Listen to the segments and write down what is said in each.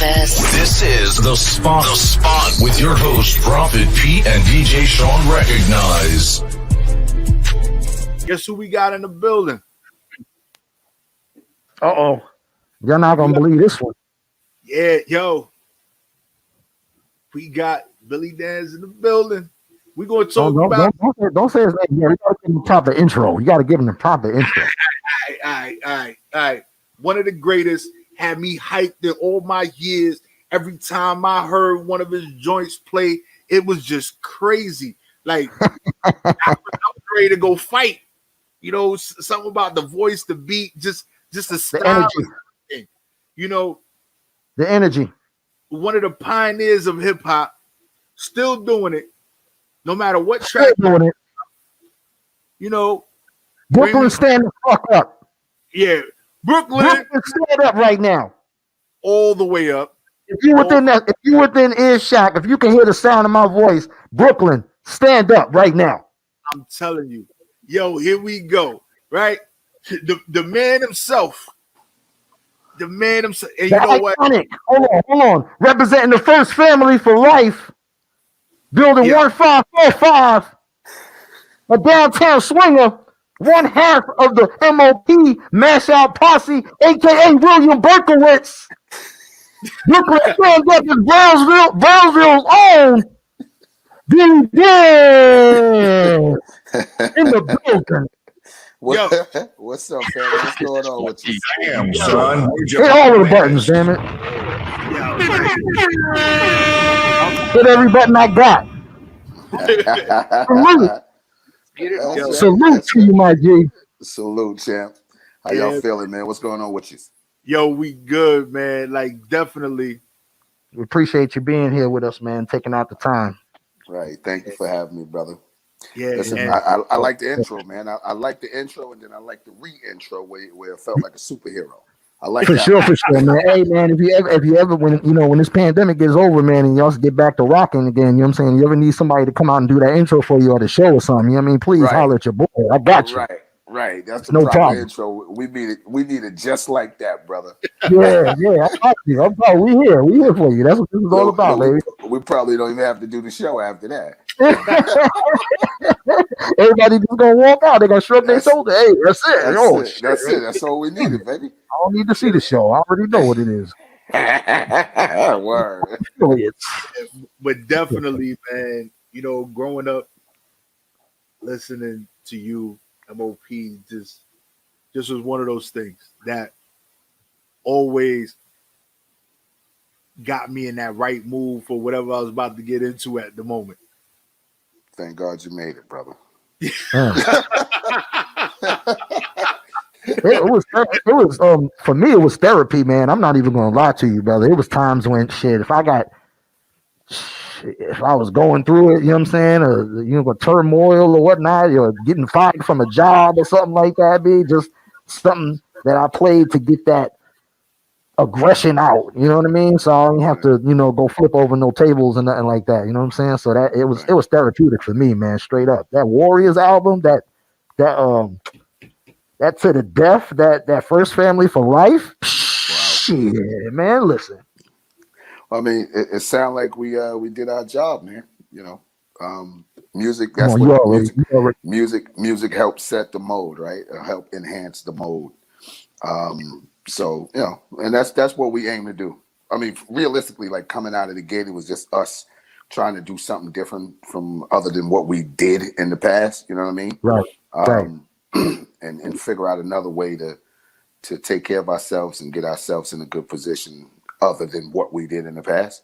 Memphis. This is The Spot. The Spot with your host, Prophet Pete and DJ Sean Recognize. Guess who we got in the building? Uh-oh. You're not going to believe this one. Yeah, yo. We got Billy Dan's in the building. We're going to talk about... Don't say his name. Yeah, you got to give him the proper intro. You got to give him the proper intro. All right. One of the greatest, had me hyped in all my years. Every time I heard one of his joints play, it was just crazy. Like, I was ready to go fight. You know, something about the voice, the beat, just the style. The energy. You know, the energy. One of the pioneers of hip hop, still doing it, no matter what track. Still doing it. You know, Brooklyn, stand the fuck up. Yeah, Brooklyn, stand up right now. All the way up. If you within earshot, if you can hear the sound of my voice, Brooklyn, stand up right now. I'm telling you, yo, here we go. Right, the man himself. The man himself, and you know iconic. what? Hold on. Representing the first family for life. Building 1545. A downtown swinger. One half of the MOP Mash Out Posse, aka William Berkowitz. Brooklyn stand up as Brownsville's own Billy Dan in the building. What's up, fam? What's going on with you? Damn, son. Hit all of the buttons, damn it. Hit every button I got. Salute to you, my G. Salute, champ. How y'all feeling, man? What's going on with you? Yo, we good, man. Like, definitely. We appreciate you being here with us, man. Taking out the time. Right. Thank you for having me, brother. Yeah, listen, I like the intro, man. I like the intro, and then I like the re-intro where it felt like a superhero. I like for that. sure, man. Hey, man, if you ever when this pandemic gets over, man, and y'all get back to rocking again, you know what I'm saying? You ever need somebody to come out and do that intro for you or the show or something? You know what I mean? Please holler at your boy. I got you. Right. That's the no proper problem. intro. We need it just like that, brother. Yeah. I got you. We here for you. That's what this is all about, baby. We probably don't even have to do the show after that. Everybody just gonna walk out. They're gonna shrug their shoulder. Hey, that's it. That's it. That's all we needed, baby. I don't need to see the show. I already know what it is. Word. But definitely, man, you know, growing up, listening to you, MOP, just was one of those things that always got me in that right mood for whatever I was about to get into at the moment. Thank God you made it, brother. It was for me, it was therapy, man. I'm not even gonna lie to you, brother. It was times when if I was going through it, you know what I'm saying, or turmoil or whatnot, or getting fired from a job or something like that, be just something that I played to get that aggression out, you know what I mean? So I didn't have to, go flip over no tables and nothing like that, you know what I'm saying? So that it was therapeutic for me, man, straight up. That Warriors album, that To the Death, that First Family for Life, wow. Shit, man, listen. I mean, it sounded like we did our job, man. Music. That's what music helps set the mode, right? Help enhance the mode. So and that's what we aim to do. I mean, realistically, like coming out of the gate, it was just us trying to do something different from other than what we did in the past. You know what I mean? Right. And figure out another way to take care of ourselves and get ourselves in a good position other than what we did in the past.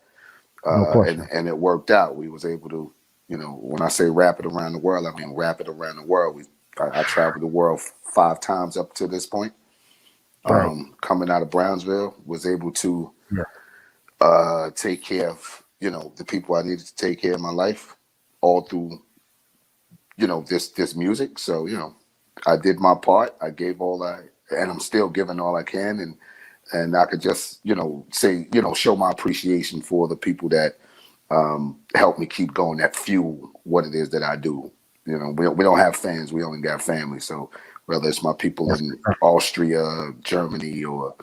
And it worked out. We was able to, when I say wrap it around the world, I mean wrap it around the world. I traveled the world 5 times up to this point. Coming out of Brownsville, was able to take care of, the people I needed to take care of in my life all through, this music. So, I did my part. I gave and I'm still giving all I can. And I could just, say, show my appreciation for the people that help me keep going, that fuel what it is that I do. We don't have fans. We only got family. So whether it's my people in Austria, Germany, or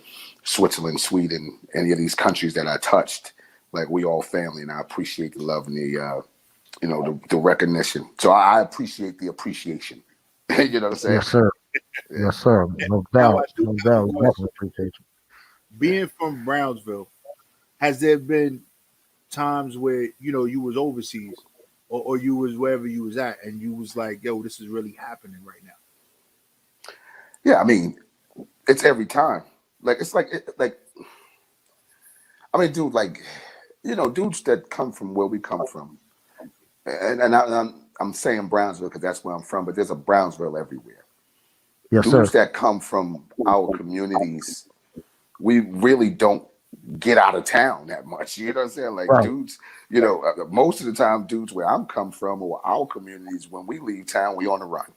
Switzerland, Sweden, any of these countries that I touched. Like, we all family, and I appreciate the love and the recognition. So I appreciate the appreciation. You know what I'm saying? Yes, sir. Yes, sir. No Now I doubt. do No have a doubt. We question. definitely appreciate you. Being from Brownsville, has there been times where you was overseas, or you was wherever you was at, and you was like, "Yo, this is really happening right now." Yeah, I mean, it's every time. Like, it's like I mean, dude, like, dudes that come from where we come from, and I'm saying Brownsville because that's where I'm from, but there's a Brownsville everywhere. Yes, sir. Dudes that come from our communities, we really don't get out of town that much. You know what I'm saying? Like, Right. dudes, most of the time, dudes where I'm come from or our communities, when we leave town, we on the run.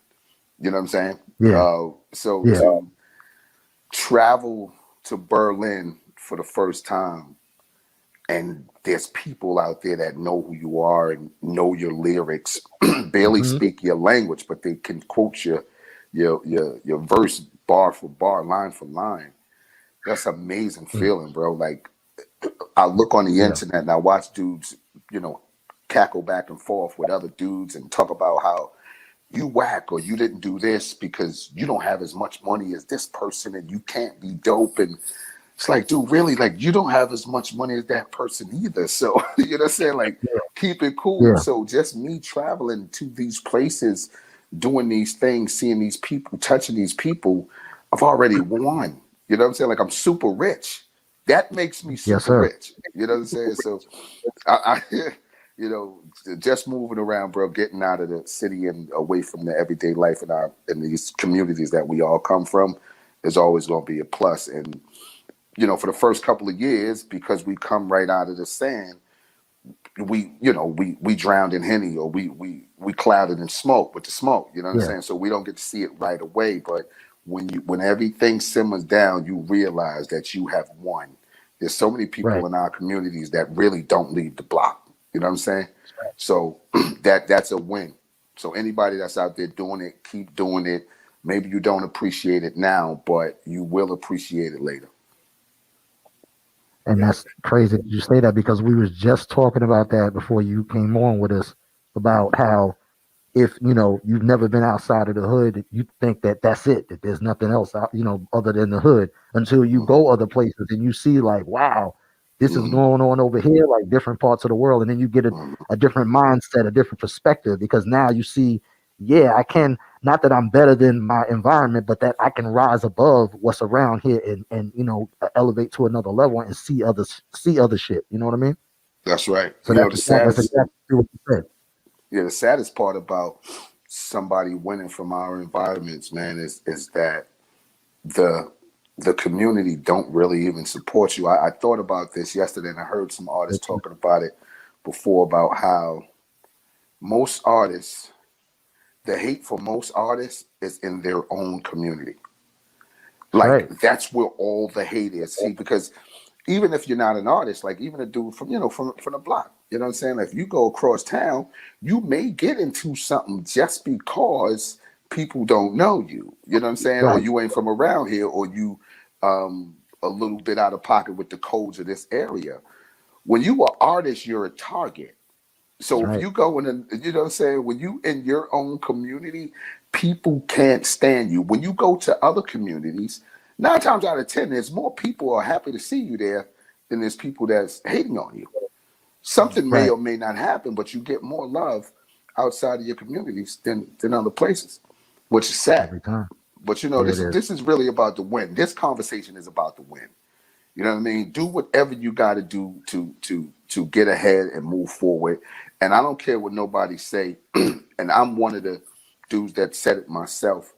You know what I'm saying? Yeah. So Yeah. to travel to Berlin for the first time, and there's people out there that know who you are and know your lyrics, barely Mhm. speak your language, but they can quote your verse bar for bar, line for line. That's an amazing feeling, bro. Like, I look on the Yeah. internet and I watch dudes, cackle back and forth with other dudes and talk about how you whack or you didn't do this because you don't have as much money as this person and you can't be dope. And it's like, dude, really, like, you don't have as much money as that person either. So, you know what I'm saying? Like, keep it cool. Yeah. So just me traveling to these places, doing these things, seeing these people, touching these people, I've already won. You know what I'm saying? Like, I'm super rich. That makes me Yes, super sir. rich. You know what I'm saying? So I just moving around, bro, getting out of the city and away from the everyday life in these communities that we all come from is always going to be a plus. And for the first couple of years, because we come right out of the sand, we drowned in Henny, or we clouded in smoke with the smoke. You know what I'm Yeah. saying? So we don't get to see it right away. But when everything simmers down, you realize that you have won. There's so many people Right. in our communities that really don't leave the block. You know what I'm saying? So that's a win. So anybody that's out there doing it, keep doing it. Maybe you don't appreciate it now, but you will appreciate it later. And Yeah, that's crazy that you say that, because we was just talking about that before you came on with us, about how if you've never been outside of the hood, you think that that's it, that there's nothing else out, other than the hood, until you Mm-hmm. go other places and you see, like, wow, this is Mm-hmm. going on over here, like different parts of the world, and then you get Mm-hmm. a different mindset, a different perspective, because now you see, yeah, I can, not that I'm better than my environment, but that I can rise above what's around here, and elevate to another level and see other shit. You know what I mean? That's right. So that's exactly what you said. The saddest part about somebody winning from our environments, man, is that the the community don't really even support you. I thought about this yesterday, and I heard some artists talking about it before, about how most artists, the hate for most artists is in their own community. That's right. Like, that's where all the hate is. See, because even if you're not an artist, like even a dude from the block, you know what I'm saying? Like, if you go across town, you may get into something just because people don't know you. You know what I'm saying? Or Right. you ain't from around here, or you a little bit out of pocket with the codes of this area. When you are artist, you're a target. That's So if right. you go in, and you know what I'm saying, when you in your own community, people can't stand you. When you go to other communities, 9 times out of 10, there's more people are happy to see you there than there's people that's hating on you. Something may Right. or may not happen, but you get more love outside of your communities than other places, which is sad. Every time. But Yeah, this it is is. this is really about the win. This conversation is about the win. You know what I mean? Do whatever you got to do to get ahead and move forward. And I don't care what nobody say. And I'm one of the dudes that said it myself.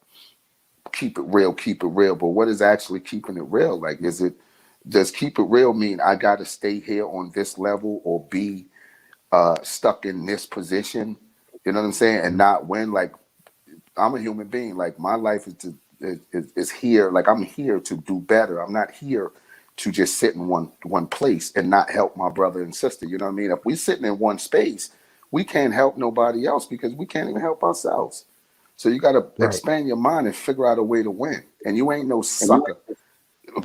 Keep it real, keep it real. But what is actually keeping it real? Like, does keep it real mean I got to stay here on this level or be stuck in this position? You know what I'm saying? And not win. Like, I'm a human being. Like, my life is here. Like, I'm here to do better. I'm not here to just sit in one place and not help my brother and sister. You know what I mean? If we're sitting in one space, we can't help nobody else because we can't even help ourselves. So you got to expand your mind and figure out a way to win. And you ain't no sucker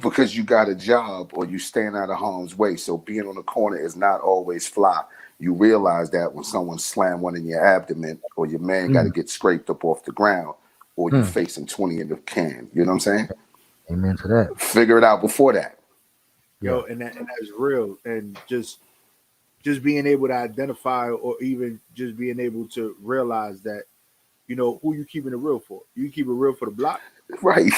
because you got a job or you staying out of harm's way. So being on the corner is not always fly. You realize that when someone slam one in your abdomen or your man got to get scraped up off the ground or you facing 20 in the can. You know what I'm saying? Amen to that. Figure it out before that. Yo, and that's real. And just being able to identify or even just being able to realize that, you know, who you keeping it real for. You keep it real for the block. Right.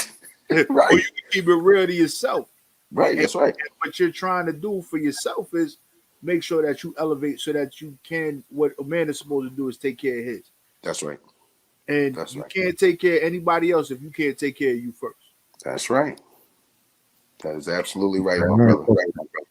Right. Or you can keep it real to yourself. Right. That's right. And what you're trying to do for yourself is make sure that you elevate so that you can, what a man is supposed to do is take care of his. That's right. And you can't take care of anybody else if you can't take care of you first. That's right. That is absolutely right, And my brother.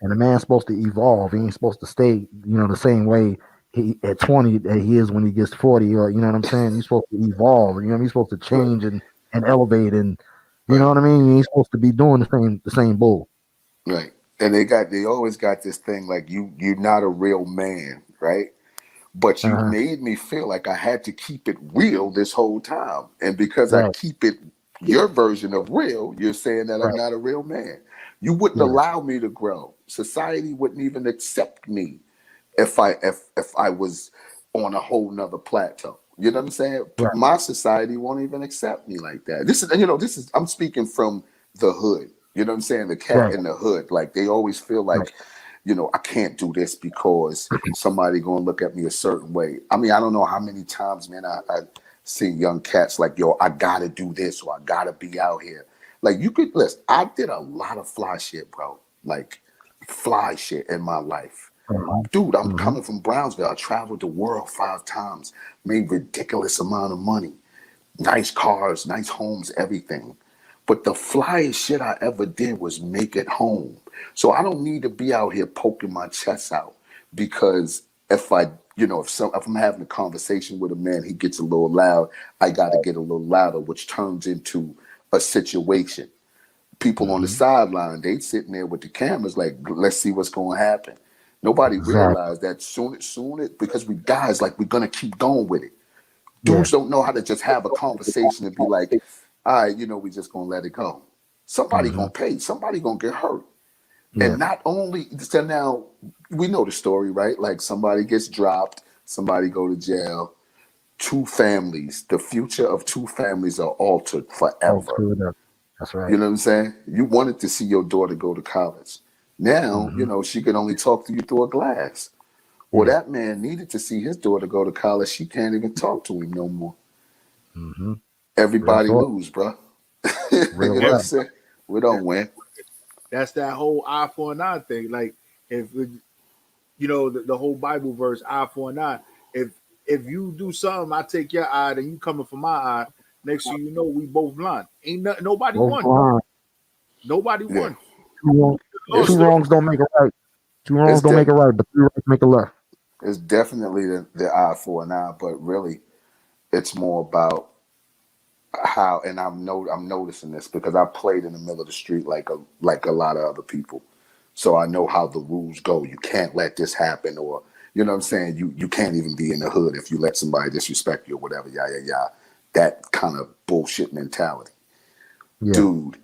And the man's supposed to evolve. He ain't supposed to stay, you know, the same way he at 20 that he is when he gets 40. Or you know what I'm saying? He's supposed to evolve. You know, he's supposed to change and elevate, and you know what I mean. He's supposed to be doing the same bull. Right. And they always got this thing like you're not a real man, right? But you made me feel like I had to keep it real this whole time. And because I keep it your version of real, you're saying that I'm not a real man. You wouldn't allow me to grow. Society wouldn't even accept me if I was on a whole nother plateau. You know what I'm saying? Right. My society won't even accept me like that. This is I'm speaking from the hood. You know what I'm saying? The cat in the hood. Like they always feel like, you know, I can't do this because somebody gonna look at me a certain way. I mean, I don't know how many times, man, I seen young cats like, yo, I gotta do this or I gotta be out here. Like you could listen, I did a lot of fly shit, bro. Like fly shit in my life. Dude, I'm coming from Brownsville. I traveled the world 5 times, made ridiculous amount of money, nice cars, nice homes, everything. But the flyest shit I ever did was make it home. So I don't need to be out here poking my chest out because if I'm having a conversation with a man, he gets a little loud, I got to get a little louder, which turns into a situation. People on the sideline, they sitting there with the cameras like, let's see what's going to happen. Nobody realized that soon because we guys, like, we're going to keep going with it. Dudes don't know how to just have a conversation and be like, all right, you know, we just going to let it go. Somebody going to pay. Somebody going to get hurt. And not only, so now we know the story, right? Like somebody gets dropped, somebody go to jail. 2 families, the future of 2 families are altered forever. That's right. You know what I'm saying? You wanted to see your daughter go to college. Now, you know, she can only talk to you through a glass. Or that man needed to see his daughter go to college. She can't even talk to him no more. Everybody lose, bro. You know what I'm saying? We don't win. That's that whole eye for an eye thing. Like if you know the whole Bible verse, eye for an eye. If you do something, I take your eye, then you coming for my eye. Next thing you know, we both blind. Nobody won. Nobody won. 2 wrongs don't make a right. 2 wrongs don't make a right, but 3 rights make a left. It's definitely the eye for an eye, but really, it's more about how. And I'm noticing this because I played in the middle of the street like a lot of other people, so I know how the rules go. You can't let this happen, or you know what I'm saying. You can't even be in the hood if you let somebody disrespect you or whatever. That kind of bullshit mentality, dude.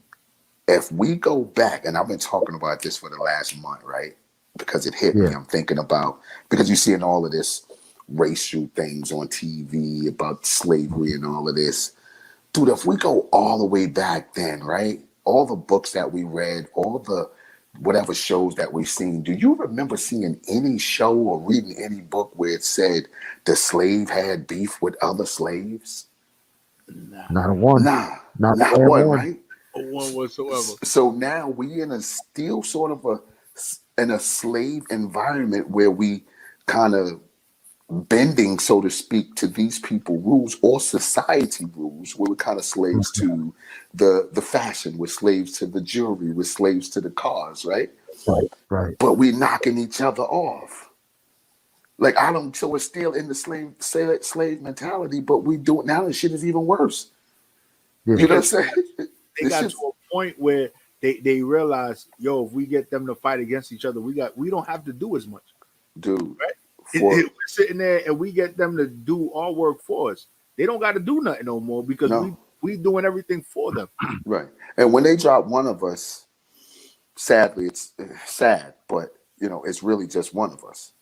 If we go back, and I've been talking about this for the last month, right? Because it hit me. I'm thinking about, because you're seeing all of this racial things on TV about slavery and all of this. Dude, if we go all the way back then, right? All the books that we read, all the whatever shows that we've seen, do you remember seeing any show or reading any book where it said the slave had beef with other slaves? Not a one. Not one, right? One whatsoever. So now we in a still sort of in a slave environment where we kind of bending, so to speak, to these people rules or society rules, where we're kind of slaves to the fashion, we're slaves to the jewelry, we're slaves to the cars, right? Right. But we're knocking each other off. Like so we're still in the slave mentality, but we do it now. The shit is even worse. You know what I'm saying? They got to a point where they realize, yo, if we get them to fight against each other, we don't have to do as much, dude. Right? We're sitting there and we get them to do our work for us. they don't got to do nothing no more because we doing everything for them. Right. And when they drop one of us, sadly, it's sad, but it's really just one of us.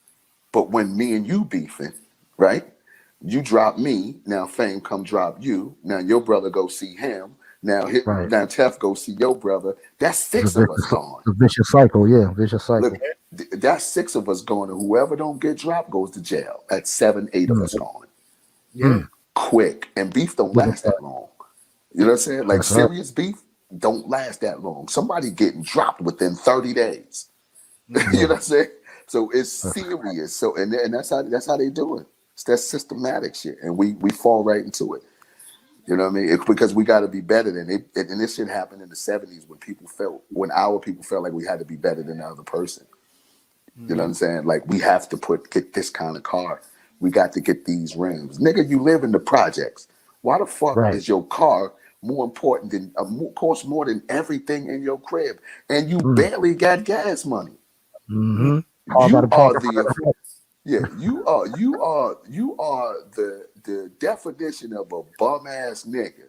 But when me and you beefing, right? You drop me, now Fame come drop you. Now your brother go see him. Now now Tef go see your brother. That's 6 of us gone. A vicious cycle, yeah, vicious cycle. Look, that's 6 of us going, and whoever don't get dropped goes to jail. That's 7, 8 of us gone. Yeah. Quick. And beef don't last that long. You know what I'm saying? Like serious beef don't last that long. Somebody getting dropped within 30 days. You know what I'm saying? So it's serious. So and that's how they do it. It's that systematic shit, and we fall right into it. You know what I mean? It's because we got to be better than it. And this shit happened in the 70s when our people felt like we had to be better than the other person. You know what I'm saying? Like we have to get this kind of car. We got to get these rims. Nigga, you live in the projects. Why the fuck is your car more important than cost more than everything in your crib? And you barely got gas money. Mm-hmm. You are the definition of a bum ass nigga.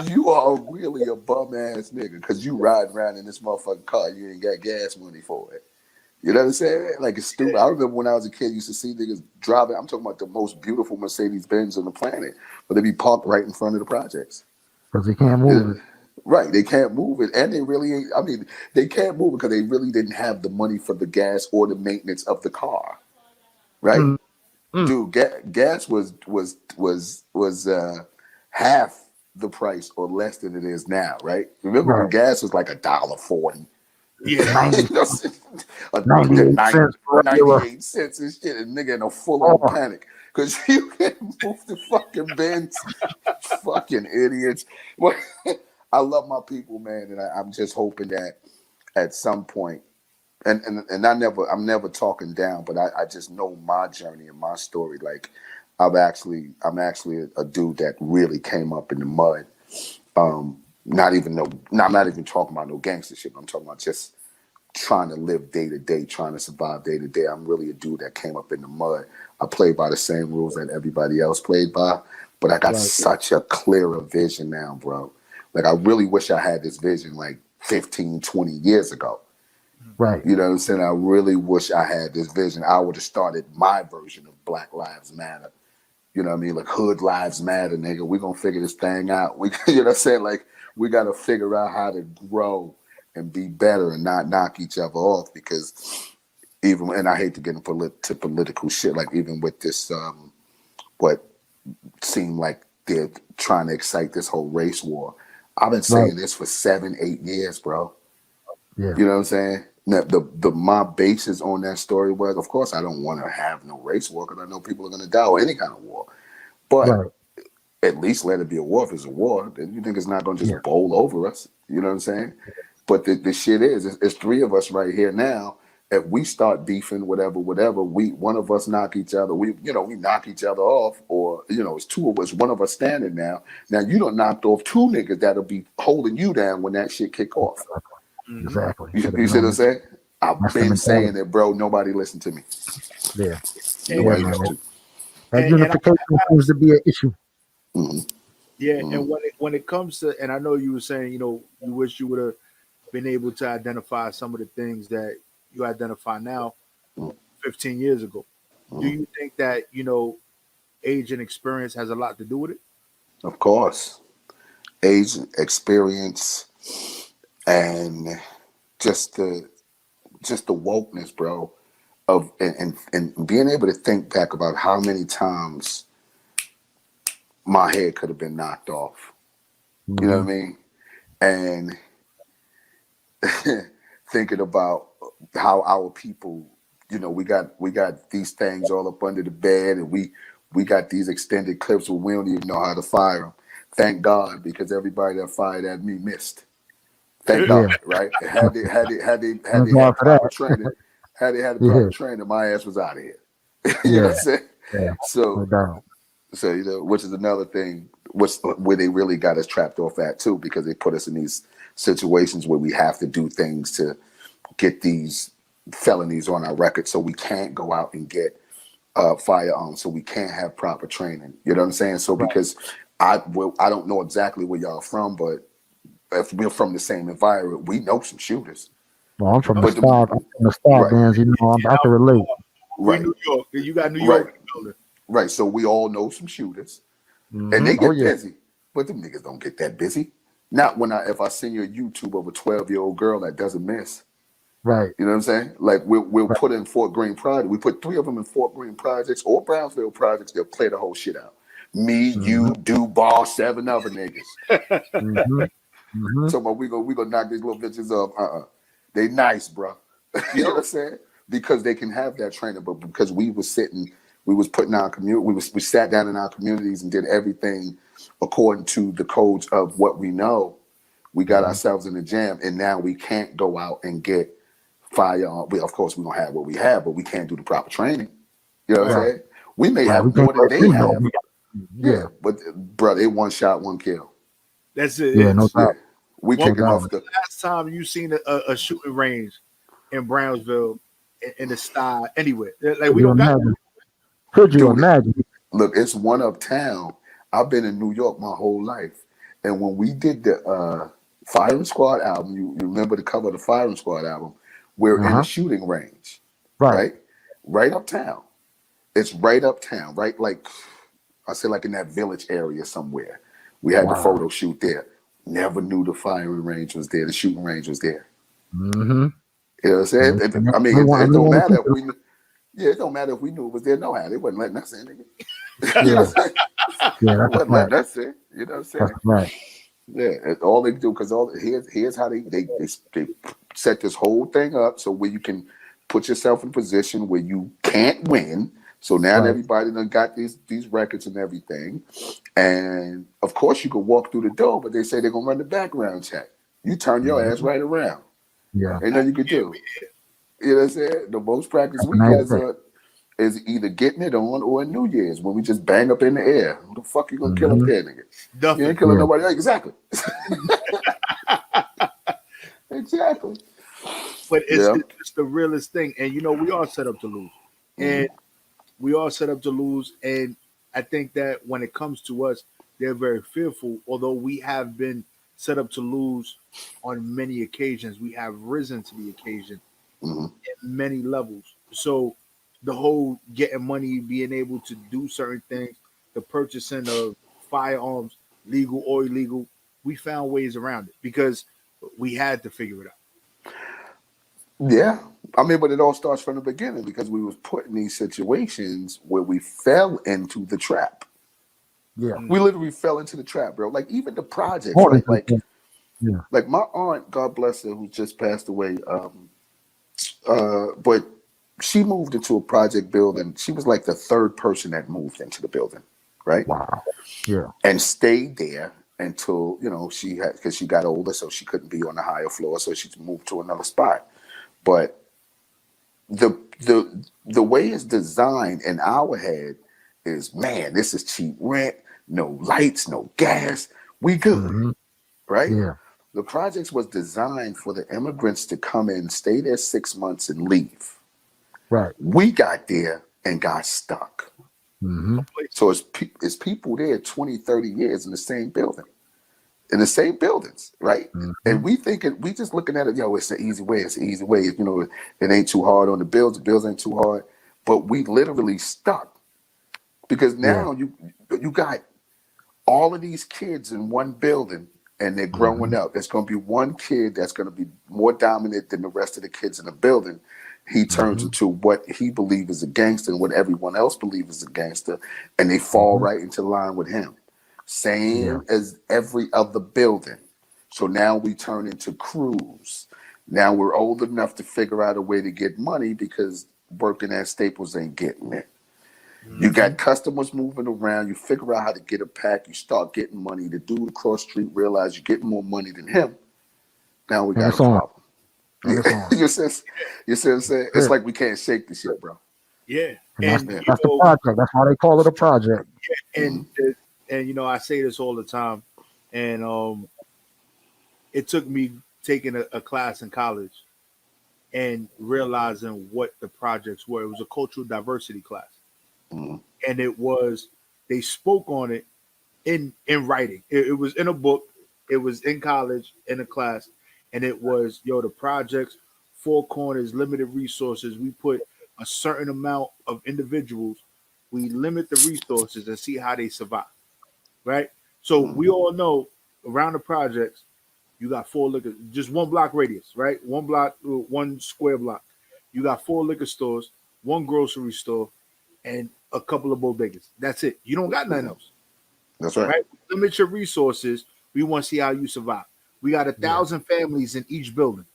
you are really a bum ass nigga because you riding around in this motherfucking car. You ain't got gas money for it. You know what I'm saying? Like it's stupid. I remember when I was a kid, used to see niggas driving. I'm talking about the most beautiful Mercedes Benz on the planet, but they be parked right in front of the projects because they can't move it. Right, they can't move it, and they really ain't. I mean, they can't move it because they really didn't have the money for the gas or the maintenance of the car. Right, dude, gas was half the price or less than it is now. Right, remember when gas was like $1.40. Yeah, 98 cents and shit, and nigga in a full-on panic because you can't move the fucking Benz. Fucking idiots. Well, I love my people, man, and I'm just hoping that at some point, and I'm never talking down, but I just know my journey and my story. Like I'm actually a dude that really came up in the mud. I'm not even talking about no gangster shit. I'm talking about just trying to live day to day, trying to survive day to day. I'm really a dude that came up in the mud. I play by the same rules that everybody else played by, but I got such a clearer vision now, bro. Like I really wish I had this vision like 15, 20 years ago. Right. You know what I'm saying? I really wish I had this vision. I would have started my version of Black Lives Matter. You know what I mean? Like Hood Lives Matter, nigga. We're going to figure this thing out. You know what I'm saying? Like we got to figure out how to grow and be better and not knock each other off because and I hate to get into political shit, like even with this, what seemed like they're trying to excite this whole race war. I've been saying this for 7, 8 years, bro. Yeah. You know what I'm saying? Now, my basis on that story was, of course, I don't want to have no race war because I know people are going to die or any kind of war. But at least let it be a war. If it's a war, then you think it's not going to just bowl over us. You know what I'm saying? But the shit is, it's 3 of us right here now. If we start beefing, whatever, one of us knock each other, we knock each other off, or it's 2 of us, one of us standing now. Now you done knocked off 2 niggas that'll be holding you down when that shit kick off. Exactly. You see what I'm saying? I've been saying it, bro. Nobody listened to me. Yeah. Nobody listened to me. That unification seems to be an issue. Mm-hmm. Yeah, and when it comes to, and I know you were saying, you wish you would have been able to identify some of the things that you identify now 15 years ago. Do you think that, age and experience has a lot to do with it? Of course. Age, experience, and just the wokeness, bro, of and being able to think back about how many times my head could have been knocked off. You know what I mean? And thinking about how our people, we got these things all up under the bed, and we got these extended clips where we don't even know how to fire them. Thank God, because everybody that fired at me missed. Thank God, right? Had they had proper training, my ass was out of here. You know what I'm saying? Yeah. So which is another thing, where they really got us trapped off at too, because they put us in these situations where we have to do things to get these felonies on our record, so we can't go out and get firearms, so we can't have proper training. You know what I'm saying? So because I don't know exactly where y'all from, but if we're from the same environment, we know some shooters. Well, I'm from the But Star. I'm from the Star right, Bands. You know, I can relate. We right, New York. You got New right, York in the building. right. So we all know some shooters, and they Oh get yeah, busy, but them niggas don't get that busy. Not when if I send you a YouTube of a 12-year-old girl that doesn't miss. right. You know what I'm saying? Like we'll put in Fort Greene Project. We put 3 of them in Fort Greene projects or Brownsville projects. They'll clear the whole shit out. Me, you, Duval, 7 other niggas. So but we gonna knock these little bitches up. They nice, bro. You know what I'm saying? Because they can have that training, but because we was putting our community, we sat down in our communities and did everything according to the codes of what we know. We got ourselves in the jam, and now we can't go out and get firearm. Of course, we don't have what we have, but we can't do the proper training. You know what I'm saying? We may Right. We have more can't than they know. have. Yeah, but bro, they one shot, one kill. That's it. Yeah, no doubt. We When kicking was off the last time you seen a shooting range in Brownsville in the style anywhere? Like we don't got. Could you imagine? Look, it's one uptown. I've been in New York my whole life, and when we did the Firing Squad album, you remember the cover of the Firing Squad album? We're in a shooting range, right? Right uptown. It's right uptown, right? Like I say, like in that village area somewhere. We had the photo shoot there. Never knew the firing range was there. The shooting range was there. You know what I'm saying? I mean, it don't matter if we. Yeah, it don't matter if we knew it was there. No how. They wasn't letting us in. Nigga. They wasn't letting us in. You know what I'm saying? That's right. Yeah, all they do because here's how they set this whole thing up so where you can put yourself in a position where you can't win. So now everybody done got these records and everything, and of course you can walk through the door, but they say they're gonna run the background check. You turn your ass right around. Yeah, ain't nothing you can do. You know what I'm saying? The most practice we get is either getting it on or in New Year's when we just bang up in the air. Who the fuck you gonna kill up there, nigga? Nothing. You ain't killing nobody. Exactly. Exactly. But it's the realest thing. And you know, we all set up to lose. And we all set up to lose. And I think that when it comes to us, they're very fearful. Although we have been set up to lose on many occasions, we have risen to the occasion in many levels. So the whole getting money, being able to do certain things, the purchasing of firearms, legal or illegal, we found ways around it because we had to figure it out. Yeah. I mean, but it all starts from the beginning because we was put in these situations where we fell into the trap. Yeah. We literally fell into the trap, bro. Like even the projects, right? Like my aunt, God bless her, who just passed away, but she moved into a project building. She was like the 3rd person that moved into the building, right? Wow. Yeah. And stayed there until, she had, because she got older, so she couldn't be on the higher floor, so she moved to another spot. But the way it's designed in our head is, man, this is cheap rent, no lights, no gas, we good, right? Yeah. The projects was designed for the immigrants to come in, stay there 6 months, and leave. Right. We got there and got stuck. So it's people there 20, 30 years in the same building. In the same buildings, right? And we just looking at it, it's an easy way. It's an easy way. It ain't too hard on the bills. The bills ain't too hard. But we literally stuck because now you got all of these kids in one building and they're growing up. There's going to be one kid that's going to be more dominant than the rest of the kids in the building. He turns into what he believes is a gangster and what everyone else believes is a gangster, and they fall right into line with him. Same as every other building. So now we turn into crews. Now we're old enough to figure out a way to get money because working at Staples ain't getting it. You got customers moving around. You figure out how to get a pack. You start getting money. The dude across the street realize you're getting more money than him. Now we got a problem. You see what I'm saying? It's like we can't shake the shit, bro. Yeah. And that's the project. That's why they call it a project. And I say this all the time, and it took me taking a class in college and realizing what the projects were. It was a cultural diversity class, and they spoke on it in writing. It was in a book. It was in college in a class, and it was the projects, four corners, limited resources. We put a certain amount of individuals. We limit the resources and see how they survive. Right. So we all know around the projects, you got four liquor, just one block radius, right? One block, one square block. You got four liquor stores, one grocery store, and a couple of bodegas. That's it. You don't got nothing else. That's right. Right? Limit your resources. We want to see how you survive. We got 1,000 families in each building,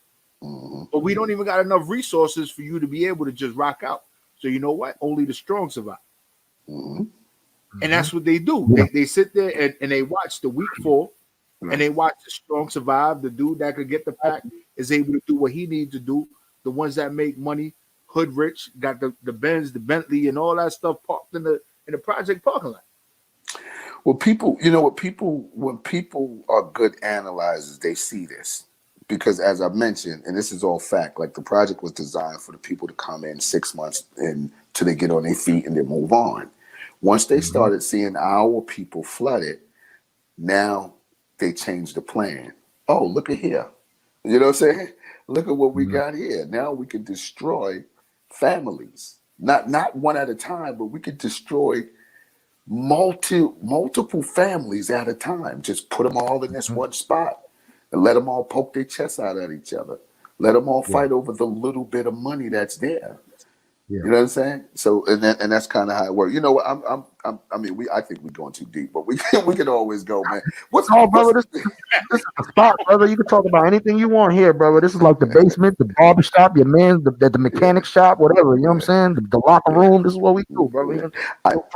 but we don't even got enough resources for you to be able to just rock out. So you know what? Only the strong survive. And that's what they do. They sit there and they watch the weak fall, and they watch the strong survive. The dude that could get the pack is able to do what he needs to do. The ones that make money, hood rich, got the Benz, the Bentley, and all that stuff parked in the project parking lot. Well, people, when people are good analyzers, they see this. Because as I mentioned, and this is all fact, like the project was designed for the people to come in 6 months and till they get on their feet and then move on. Once they started seeing our people flooded, now they changed the plan. Oh, look at here. You know what I'm saying? Look at what we got here. Now we can destroy families. Not one at a time, but we could destroy multiple families at a time. Just put them all in this one spot and let them all poke their chests out at each other. Let them all fight over the little bit of money that's there. You know what I'm saying? So and that's kind of how it works. You know what? I think we're going too deep, but we can always go, man. Brother? This is the spot, brother. You can talk about anything you want here, brother. This is like the basement, the barber shop, your man, the mechanic shop, whatever. You know what I'm saying? The locker room. This is what we do, brother.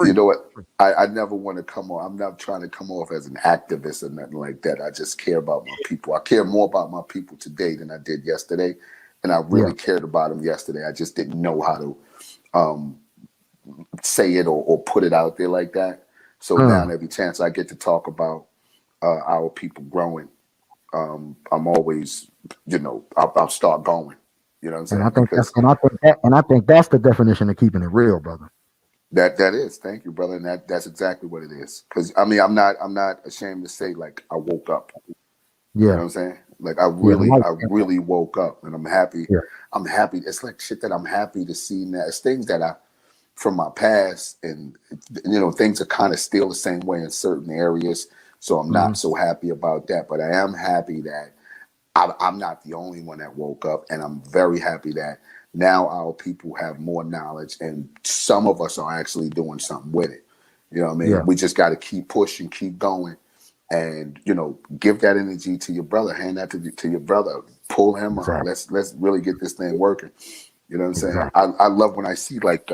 You know what? I never want to come on. I'm not trying to come off as an activist or nothing like that. I just care about my people. I care more about my people today than I did yesterday. And I really cared about them yesterday. I just didn't know how to say it or put it out there like that. So now every chance I get to talk about our people growing, I'm always, I'll start going. You know what I'm saying? And I think that's the definition of keeping it real, brother. That is. Thank you, brother. And that's exactly what it is. Because I'm not ashamed to say like I woke up. You know what I'm saying? Like I really woke up, and I'm happy. Yeah. I'm happy. It's like shit that I'm happy to see now. It's things that I from my past, and things are kind of still the same way in certain areas. So I'm not so happy about that. But I am happy that I'm not the only one that woke up, and I'm very happy that now our people have more knowledge, and some of us are actually doing something with it. You know what I mean? Yeah. We just got to keep pushing, keep going. And give that energy to your brother. Hand that to your brother. Pull him up. Let's really get this thing working. You know what I'm saying? I love when I see like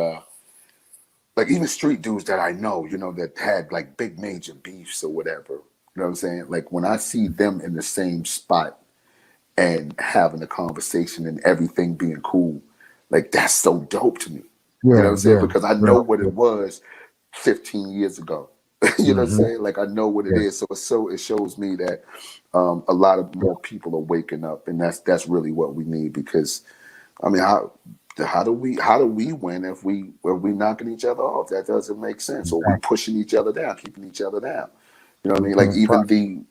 even street dudes that I know, that had like big major beefs or whatever. You know what I'm saying? Like when I see them in the same spot and having a conversation and everything being cool, like that's so dope to me. You know what I'm saying? Because I know what it was 15 years ago. You know what I'm saying? Like I know what it is. So it shows me that a lot of more people are waking up, and that's really what we need. Because I mean, how do we win if we knocking each other off? That doesn't make sense. Or we pushing each other down, keeping each other down. You know what I mean? Like even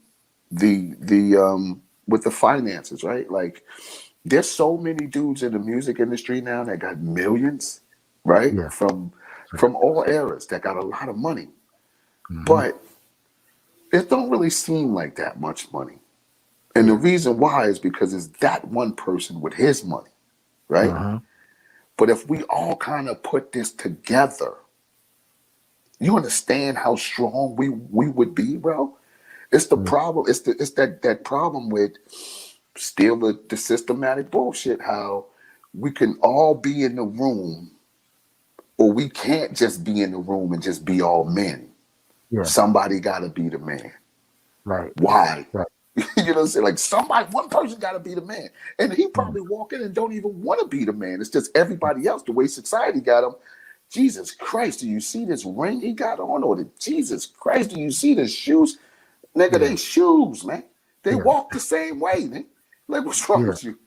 the with the finances, right? Like there's so many dudes in the music industry now that got millions, right? Yeah. From all eras that got a lot of money. But it don't really seem like that much money. And the reason why is because it's that one person with his money, right? But if we all kind of put this together, you understand how strong we would be, bro? It's the problem. It's that problem with still the systematic bullshit, how we can all be in the room, or we can't just be in the room and just be all men. Yeah. Somebody got to be the man. Right. Why? Right. You know what I'm saying? Like one person got to be the man. And he probably walk in and don't even want to be the man. It's just everybody else, the way society got him. Jesus Christ, do you see this ring he got on? Or Jesus Christ, do you see the shoes? Nigga, they shoes, man. They walk the same way, man. Like, what's wrong with you?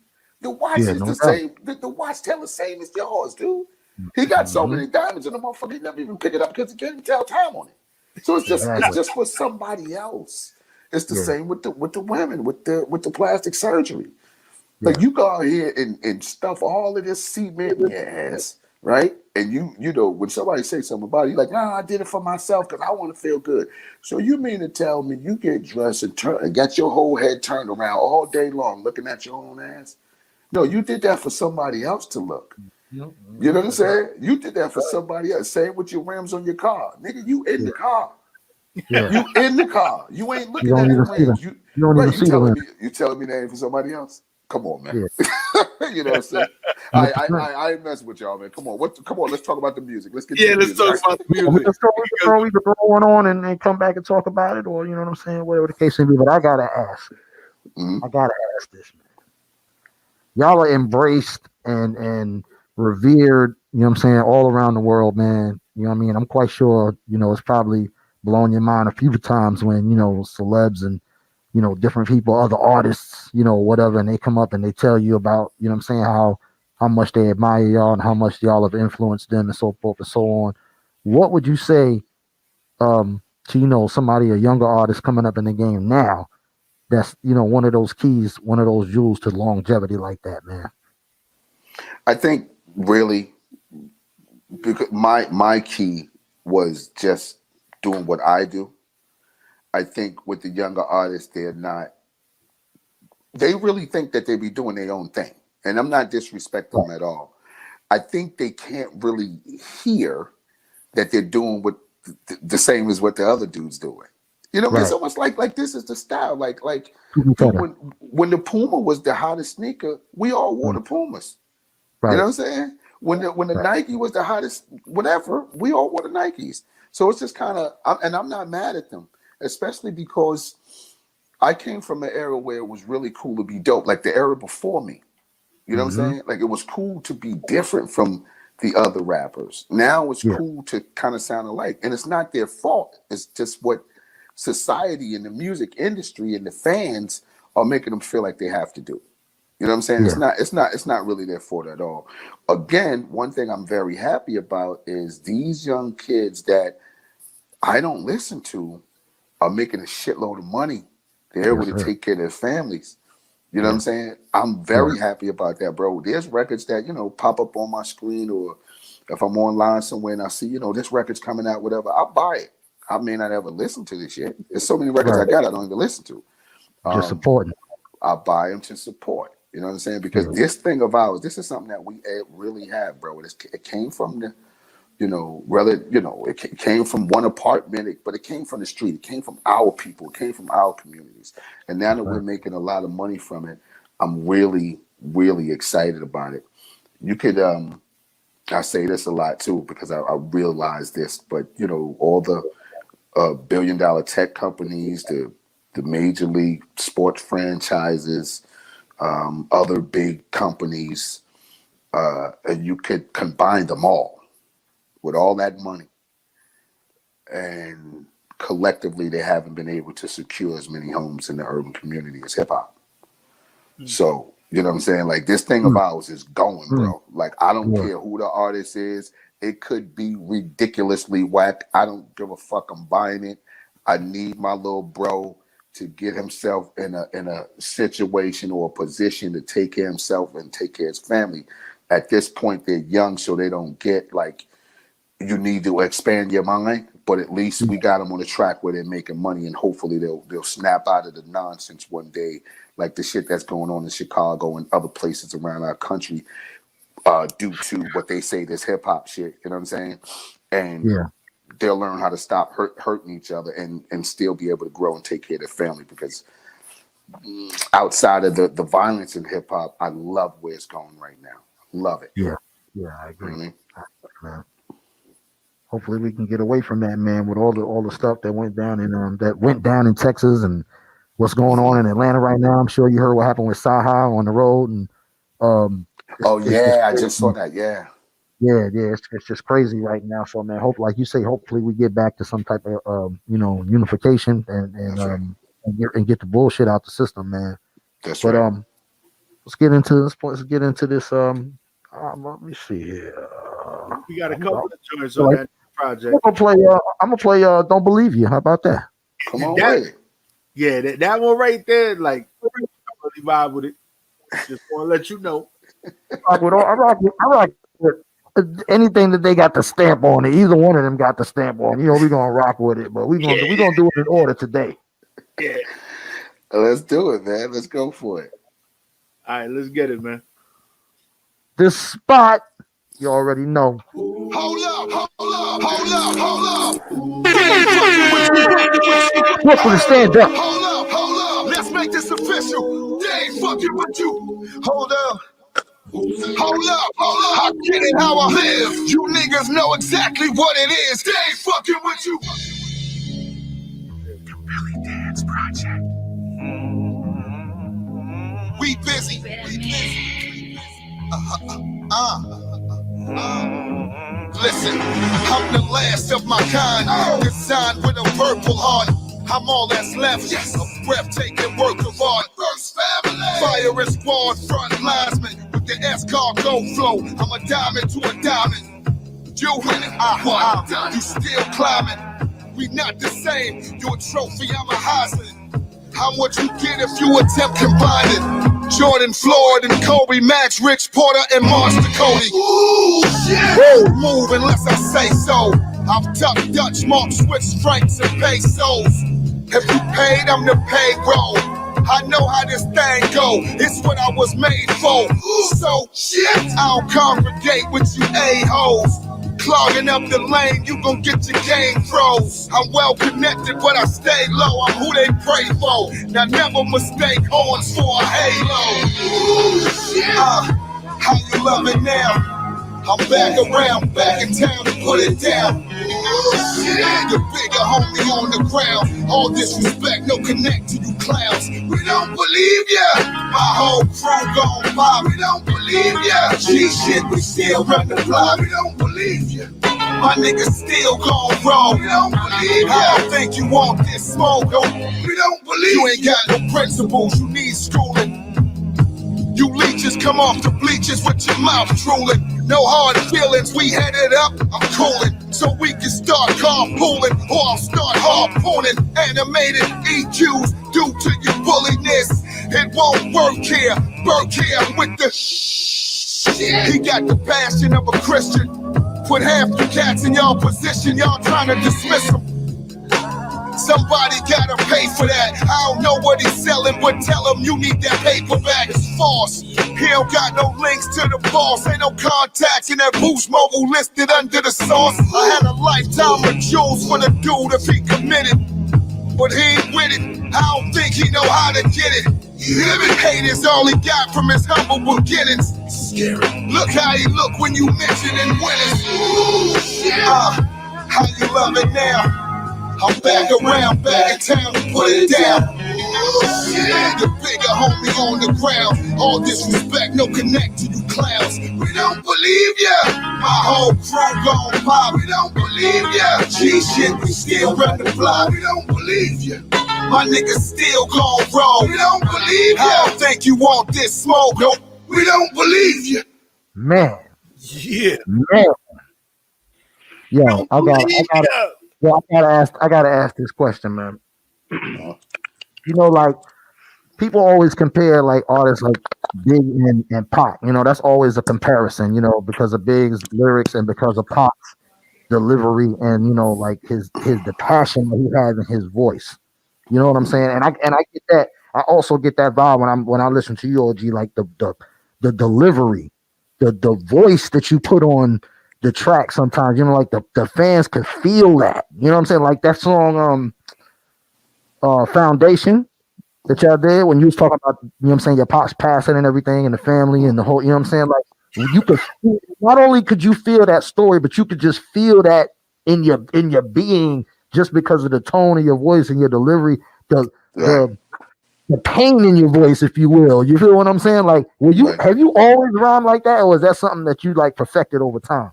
The watch is the same. The watch tell the same as yours, dude. He got so many diamonds in the motherfucker, he never even pick it up because he can't even tell time on it. So it's just for somebody else. It's the same with the women, with the plastic surgery. Like you go out here and stuff all of this cement in your ass, right? And you know, when somebody say something about it, you're like, nah, I did it for myself because I want to feel good. So you mean to tell me you get dressed and got your whole head turned around all day long looking at your own ass? No, you did that for somebody else to look. You know what I'm saying? You did that for somebody else. Same with your rims on your car. Nigga, you in the car. Yeah. You in the car. You ain't looking at the rims. You telling me that ain't for somebody else? Come on, man. Yeah. You know what I'm saying? I ain't messing with y'all, man. Come on. Come on, let's talk about the music. Let's get to the music. Let's talk about the music. We can throw one on and come back and talk about it, or you know what I'm saying, whatever the case may be. But I gotta ask. I gotta ask this, man. Y'all are embraced and revered, you know what I'm saying, all around the world, man. You know what I mean? I'm quite sure, you know, it's probably blown your mind a few times when, you know, celebs and, you know, different people, other artists, you know, whatever, and they come up and they tell you about, you know what I'm saying, how much they admire y'all and how much y'all have influenced them and so forth and so on. What would you say to, you know, somebody, a younger artist coming up in the game now, that's, you know, one of those keys, one of those jewels to longevity like that, man? I think really because my key was just doing what I do. I think with the younger artists, they really think that they be doing their own thing. And I'm not disrespecting them at all. I think they can't really hear that they're doing what the same as what the other dude's doing. You know, it's almost like this is the style. Like dude, when the Puma was the hottest sneaker, we all wore the Pumas. You know what I'm saying? When the Nike was the hottest, whatever, we all wore the Nikes. So it's just kind of, and I'm not mad at them, especially because I came from an era where it was really cool to be dope, like the era before me. You know what I'm saying? Like it was cool to be different from the other rappers. Now it's cool to kind of sound alike, and it's not their fault. It's just what society and the music industry and the fans are making them feel like they have to do. You know what I'm saying? It's not really their fault at all. Again, one thing I'm very happy about is these young kids that I don't listen to are making a shitload of money. They're able to take care of their families. You know what I'm saying? I'm very happy about that, bro. There's records that, you know, pop up on my screen, or if I'm online somewhere and I see, you know, this record's coming out, whatever, I'll buy it. I may not ever listen to this shit. There's so many records I got I don't even listen to. Just supporting. I buy them to support. You know what I'm saying? Because this thing of ours, this is something that we really have, bro. It came from the, it came from one apartment, but it came from the street. It came from our people. It came from our communities. And now that we're making a lot of money from it, I'm really, really excited about it. You could, I say this a lot too, because I realize this, but, you know, all the billion-dollar tech companies, the major league sports franchises, other big companies, and you could combine them all with all that money, and collectively they haven't been able to secure as many homes in the urban community as hip hop. So, you know what I'm saying? Like, this thing of ours is going, bro. Like, I don't care who the artist is. It could be ridiculously whack. I don't give a fuck. I'm buying it. I need my little bro to get himself in a situation or a position to take care of himself and take care of his family. At this point, they're young, so they don't get, like, you need to expand your mind, but at least we got them on a track where they're making money, and hopefully they'll snap out of the nonsense one day, like the shit that's going on in Chicago and other places around our country, due to what they say this hip hop shit. You know what I'm saying? And they'll learn how to stop hurting each other and still be able to grow and take care of their family. Because outside of the violence in hip hop, I love where it's going right now. Love it. Yeah, I agree. Mm-hmm. Man. Hopefully we can get away from that, man, with all the stuff that went down in Texas and what's going on in Atlanta right now. I'm sure you heard what happened with Saha on the road, and I just saw that. Yeah, it's just crazy right now. So, man, like you say, hopefully we get back to some type of unification and get the bullshit out the system, man. That's right. Let's get into this. Let me see here. We got a couple of joints on that project. I'm gonna play. Don't Believe You. How about that? Come on, with it. Yeah, that one right there. Like, I really vibe with it. Just want to let you know. I rock with anything that they got the stamp on it. Either one of them got the stamp on. We're gonna rock with it, but we're gonna do it in order today. Yeah. Let's do it, man. Let's go for it. All right, let's get it, man. This spot, you already know. Hold up. Look for the stand up. Hold up. Let's make this official. They ain't fucking with you. Hold up. I get it how I live. You niggas know exactly what it is. They ain't fucking with you. The Billy Dance Project. We busy. Listen, I'm the last of my kind, designed with a purple heart. I'm all that's left, a breathtaking work of art. First family, fire and squad, front linesman with the escargot flow. I'm a diamond to a diamond. You winning, I won. You still climbing. We not the same. You a trophy, I'm a Heisman. I'm what you get if you attempt combining. Jordan, Floyd, and Kobe, Max, Rich Porter, and Monster Cody. Ooh, shit. Move unless I say so. I've ducked Dutch marks, Swiss francs, and pesos. If you paid, I'm the payroll. I know how this thing go. It's what I was made for. So shit, I don't congregate with you a-hoes. Clogging up the lane, you gon' get your game froze. I'm well connected, but I stay low. I'm who they pray for. Now never mistake horns for a halo. How you love it now? I'm back around, back in town to put it down. The bigger homie on the ground. All disrespect, no connect to you clowns. We don't believe ya. My whole crew gon' by. We don't believe ya. G shit, we still run the block. We don't believe ya. My niggas still gon' roll. We don't believe ya. I don't think you want this smoke. We don't believe you. Ain't got no principles. You need schooling. You leeches come off the bleachers with your mouth drooling. No hard feelings, we headed up, I'm cooling. So we can start carpooling, or I'll start harpooning. Animated EQs due to your bulliness. It won't work here, work here with the shit. He got the passion of a Christian. Put half the cats in y'all position, y'all trying to dismiss them. Somebody gotta pay for that. I don't know what he's selling, but tell him you need that paperback. It's false. He don't got no links to the boss. Ain't no contacts in that Boost Mobile listed under the sauce. I had a lifetime of jewels for the dude if he committed, but he ain't with it. I don't think he know how to get it. You hear me? Hate is all he got from his humble beginnings. Scary. Look how he look when you mention and winners. How you love it now? I'm back around, back in town to put it down. The bigger homie on the ground. All disrespect, no connect to you clowns. We don't believe ya. My whole crew gon' pop. We don't believe ya. G shit, we still run the block. We don't believe ya. My niggas still gon' roll. We don't believe ya. I don't think you want this smoke. Nope. We don't believe ya. Man. Yeah. Man. Yo, I gotta ask this question, man. Like people always compare like artists like Big and Pop. That's always a comparison. Because of Big's lyrics and because of Pop's delivery and like his the passion that he has in his voice. You know what I'm saying? And I get that. I also get that vibe when I listen to you, OG. Like the delivery, the voice that you put on the track sometimes, like the fans can feel that. You know what I'm saying? Like that song Foundation that y'all did when you was talking about, your pops passing and everything and the family and the whole, you know what I'm saying? Like you could feel, not only could you feel that story, but you could just feel that in your being just because of the tone of your voice and your delivery, the pain in your voice, if you will. You feel what I'm saying? Like, have you always rhymed like that, or is that something that you like perfected over time?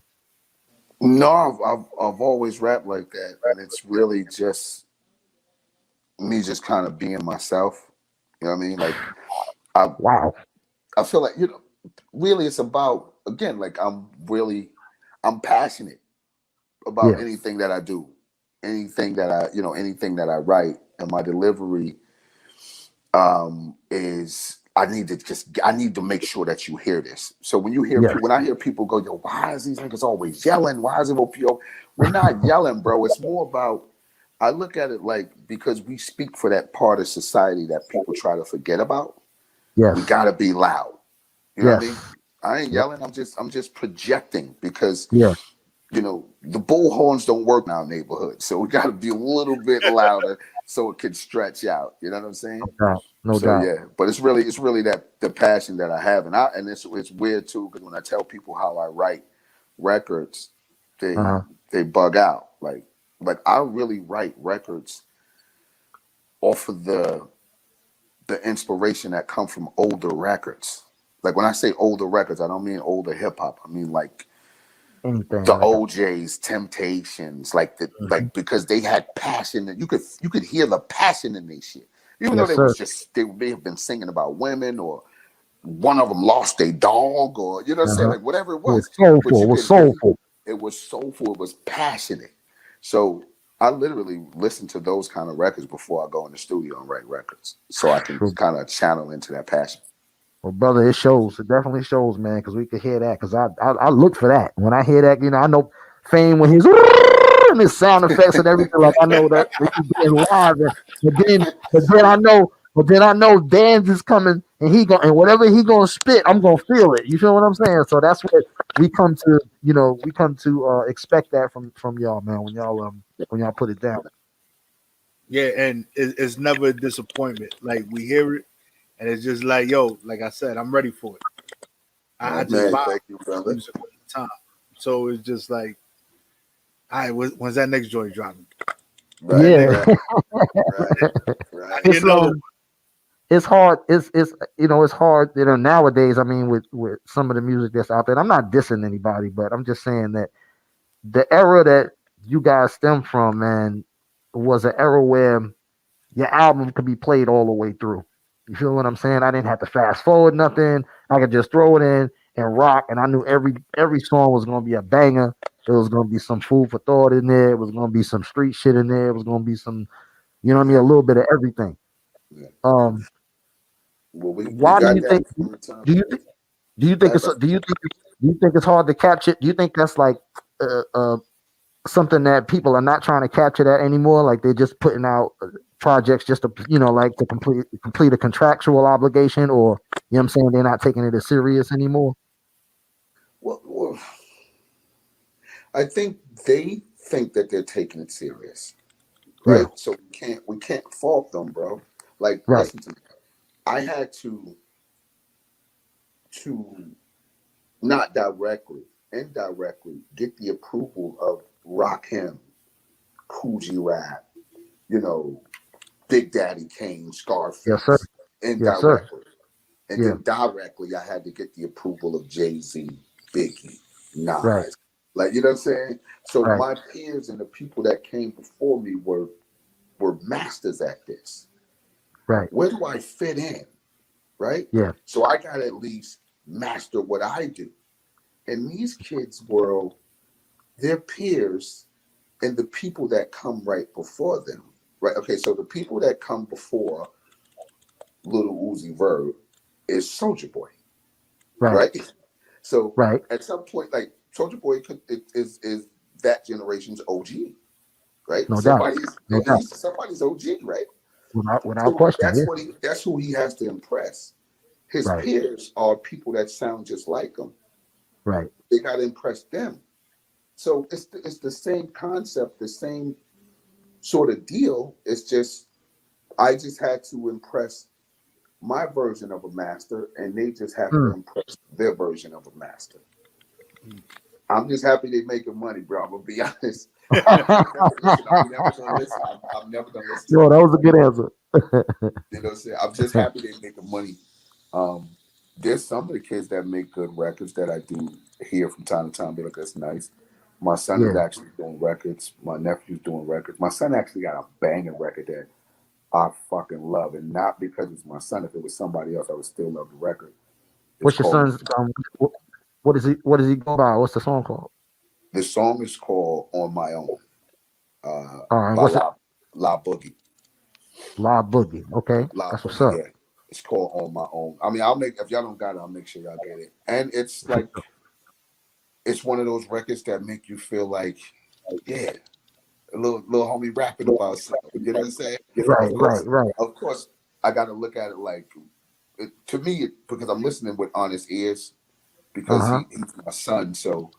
No, I've always rapped like that, and it's really just me, just kind of being myself. You know what I mean? Like, I feel like really it's about, again, like I I'm passionate about Yeah. anything that I do, anything that anything that I write, and my delivery is I need to make sure that you hear this. So Yeah. when I hear people go, yo, why is these niggas always yelling? Why is it OPO? We're not yelling, bro. It's more about, I look at it like, because we speak for that part of society that people try to forget about. Yes. We gotta be loud. You know what I mean? Yes. I ain't yelling. I'm just projecting because Yeah. the bullhorns don't work in our neighborhood, so we got to be a little bit louder so it can stretch out. You know what I'm saying? No doubt. No So doubt. yeah, but it's really that the passion that I have, and it's weird too because when I tell people how I write records, they Uh-huh. they bug out. Like I really write records off of the inspiration that come from older records. Like when I say older records, I don't mean older hip hop. I mean like Anything the like that. OJ's, Temptations, Mhm. because they had passion, and you could hear the passion in their shit, even though Yes, sir. they may have been singing about women, or one of them lost a dog, or saying, Uh-huh. like whatever it It was was, but soulful. It you was could hear soulful. it was soulful, it was passionate. So I literally listen to those kind of records before I go in the studio and write records, so I can Well, kind of channel into that passion. well, brother, it shows. It definitely shows, man, because we could hear that. Because I look for that. When I hear that, I know Fame when he's and his sound effects and everything. Like I know that this is being live, but then I know Dan's is coming, and and whatever he gonna spit, I'm gonna feel it. You feel what I'm saying? So that's what we come to expect that from y'all, man. When y'all put it down. Yeah, and it's never a disappointment. Like we hear it, and it's just like, yo, like I said, I'm ready for it. I just Man, vibe thank you, with brother. music all the time. So it's just like, all right, when's that next joint dropping? That Right, next, Yeah, right, right, right. you it's know, it's hard. It's hard. Nowadays. I mean, with some of the music that's out there. I'm not dissing anybody, but I'm just saying that the era that you guys stem from, man, was an era where your album could be played all the way through. You feel what I'm saying? I didn't have to fast forward nothing. I could just throw it in and rock, and I knew every song was gonna be a banger. There was gonna be some food for thought in there. It was gonna be some street shit in there. It was gonna be some, what I mean, Yeah, a little bit of everything. yeah. Um, Well, we why do got you that think? from the time. Do you do you Go think ahead, it's brother. do you think it's hard to capture? Do you think that's like uh, uh, something that people are not trying to capture that anymore? Like they're just putting out projects just to like to complete a contractual obligation, or what I'm saying, they're not taking it as serious anymore. Well, I think they think that they're taking it serious, Yeah. right? So we can't fault them, bro. Like, Right. listen to me. I had to not directly, indirectly get the approval of Rakim, Coogee Rap, you know, Big Daddy Kane, Yes, sir. Scarface, Yes, sir. indirectly. And Yeah. then directly, I had to get the approval of Jay-Z, Biggie, Right. Nas. Like, you know what I'm saying? So Right. my peers and the people that came before me were masters at this. Right. Where do I fit in? Right? Yeah. So I got to at least master what I do. In these kids' world, their peers and the people that come right before them. Right? Okay, so the people that come before Little Uzi Vert is Soldier Boy. Right. Right? So Right. at some point, like Soldier Boy is that generation's OG, right? No doubt. No doubt. He's somebody's OG, right? Without So question. Yeah. that's who he has to impress. His Right. peers are people that sound just like him. Right. They got to impress them. So it's the same concept, the same sort of deal. It's just I just had to impress my version of a master, and they just have to Mm. impress their version of a master. I'm just happy they making money, bro. I'm gonna be honest. I'm never gonna listen. I'm never gonna listen to Yo, them that make was a money. good answer. You know what I'm saying? I'm just happy they making money. Um, there's some of the kids that make good records that I do hear from time to time. Be like, that's nice. My son is Yeah. actually doing records. My nephew's doing records. My son actually got a banging record that I fucking love, and not because it's my son. If it was somebody else, I would still love the record. It's What's your called son's? What is he? What does he go by? What's the song called? The song is called "On My Own" by What's it? La Boogie. La Boogie. Okay, La that's what's Boogie, up. yeah. It's called "On My Own." I mean, I'll make if y'all don't got it, I'll make sure y'all get it. And it's like it's one of those records that make you feel like, yeah, a little homie rapping about something. You know what I'm saying? Right, right. Of course, I got to look at it like to me because I'm listening with honest ears because he's my son. So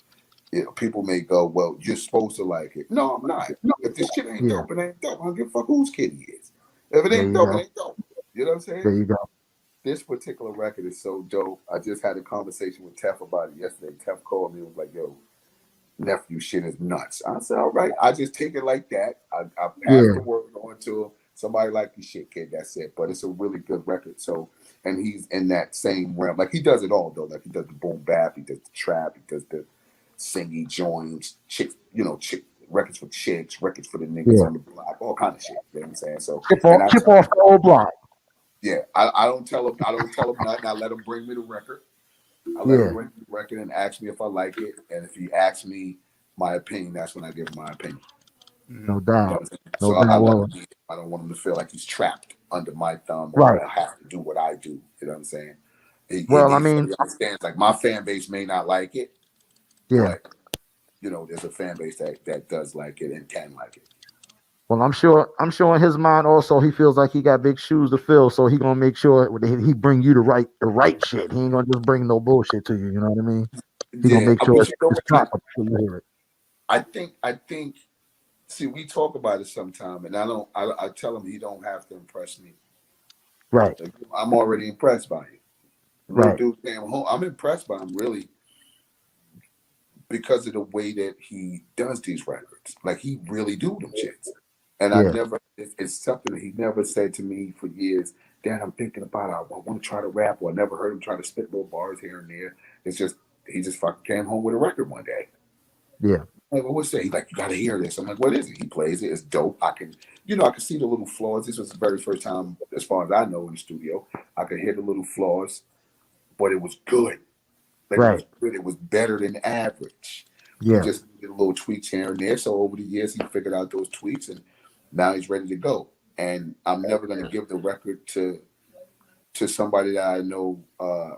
people may go, well, you're supposed to like it. No, I'm not. If this shit ain't Yeah, dope, it ain't dope. I don't give a fuck whose kid he is. If it there ain't you dope, it go. ain't dope. You know what I'm saying? There you go. This particular record is so dope. I just had a conversation with Tef about it yesterday. Tef called me and was like, yo, nephew shit is nuts. I said, all right. I just take it like that. I pass Yeah, the word on to him. Somebody like your shit, kid. That's it. But it's a really good record. So, and he's in that same realm. Like he does it all though. Like he does the boom bap, he does the trap, he does the singy joints, chicks, chick records for chicks, records for the niggas yeah. on the block, all kind of shit. You know what I'm saying? So, Chip and off, I chip tell off him, the old block. yeah, I don't tell him nothing. I let him bring me the record. I let him Yeah, bring me the record and ask me if I like it. And if he asks me my opinion, that's when I give him my opinion. no doubt, no So I doubt. let him Well, be. I don't want him to feel like he's trapped under my thumb right. or I have to do what I do. You know what I'm saying? Well, I He mean, fully understands. Like my fan base may not like it, yeah. but there's a fan base that does like it and can like it. Well, I'm sure in his mind also he feels like he got big shoes to fill, so he gonna make sure he bring you the right shit. He ain't gonna just bring no bullshit to you. You know what I mean? He gonna Yeah, make sure but it's, you know it's what? proper before you hear it. I think. See, we talk about it sometime, and I don't. I tell him he don't have to impress me. Right, Like, I'm already impressed by you. Little right. dude came home. I'm impressed by him really because of the way that he does these records. Like he really do them shits. And I Yeah, never. It's something that he never said to me for years. Dad, I'm thinking about it. I want to try to rap. Or I never heard him try to spit little bars here and there. It's just he just fucking came home with a record one day. yeah, I'm like, well, what's that? He's like, you got to hear this. I'm like, what is it? He plays it. It's dope. I can see the little flaws. This was the very first time, as far as I know, in the studio. I could hear the little flaws, but it was good. Like it was right. good. It was better than average. We Yeah, just did a little tweaks here and there. So over the years, he figured out those tweaks, and now he's ready to go. And I'm never going to give the record to somebody that I know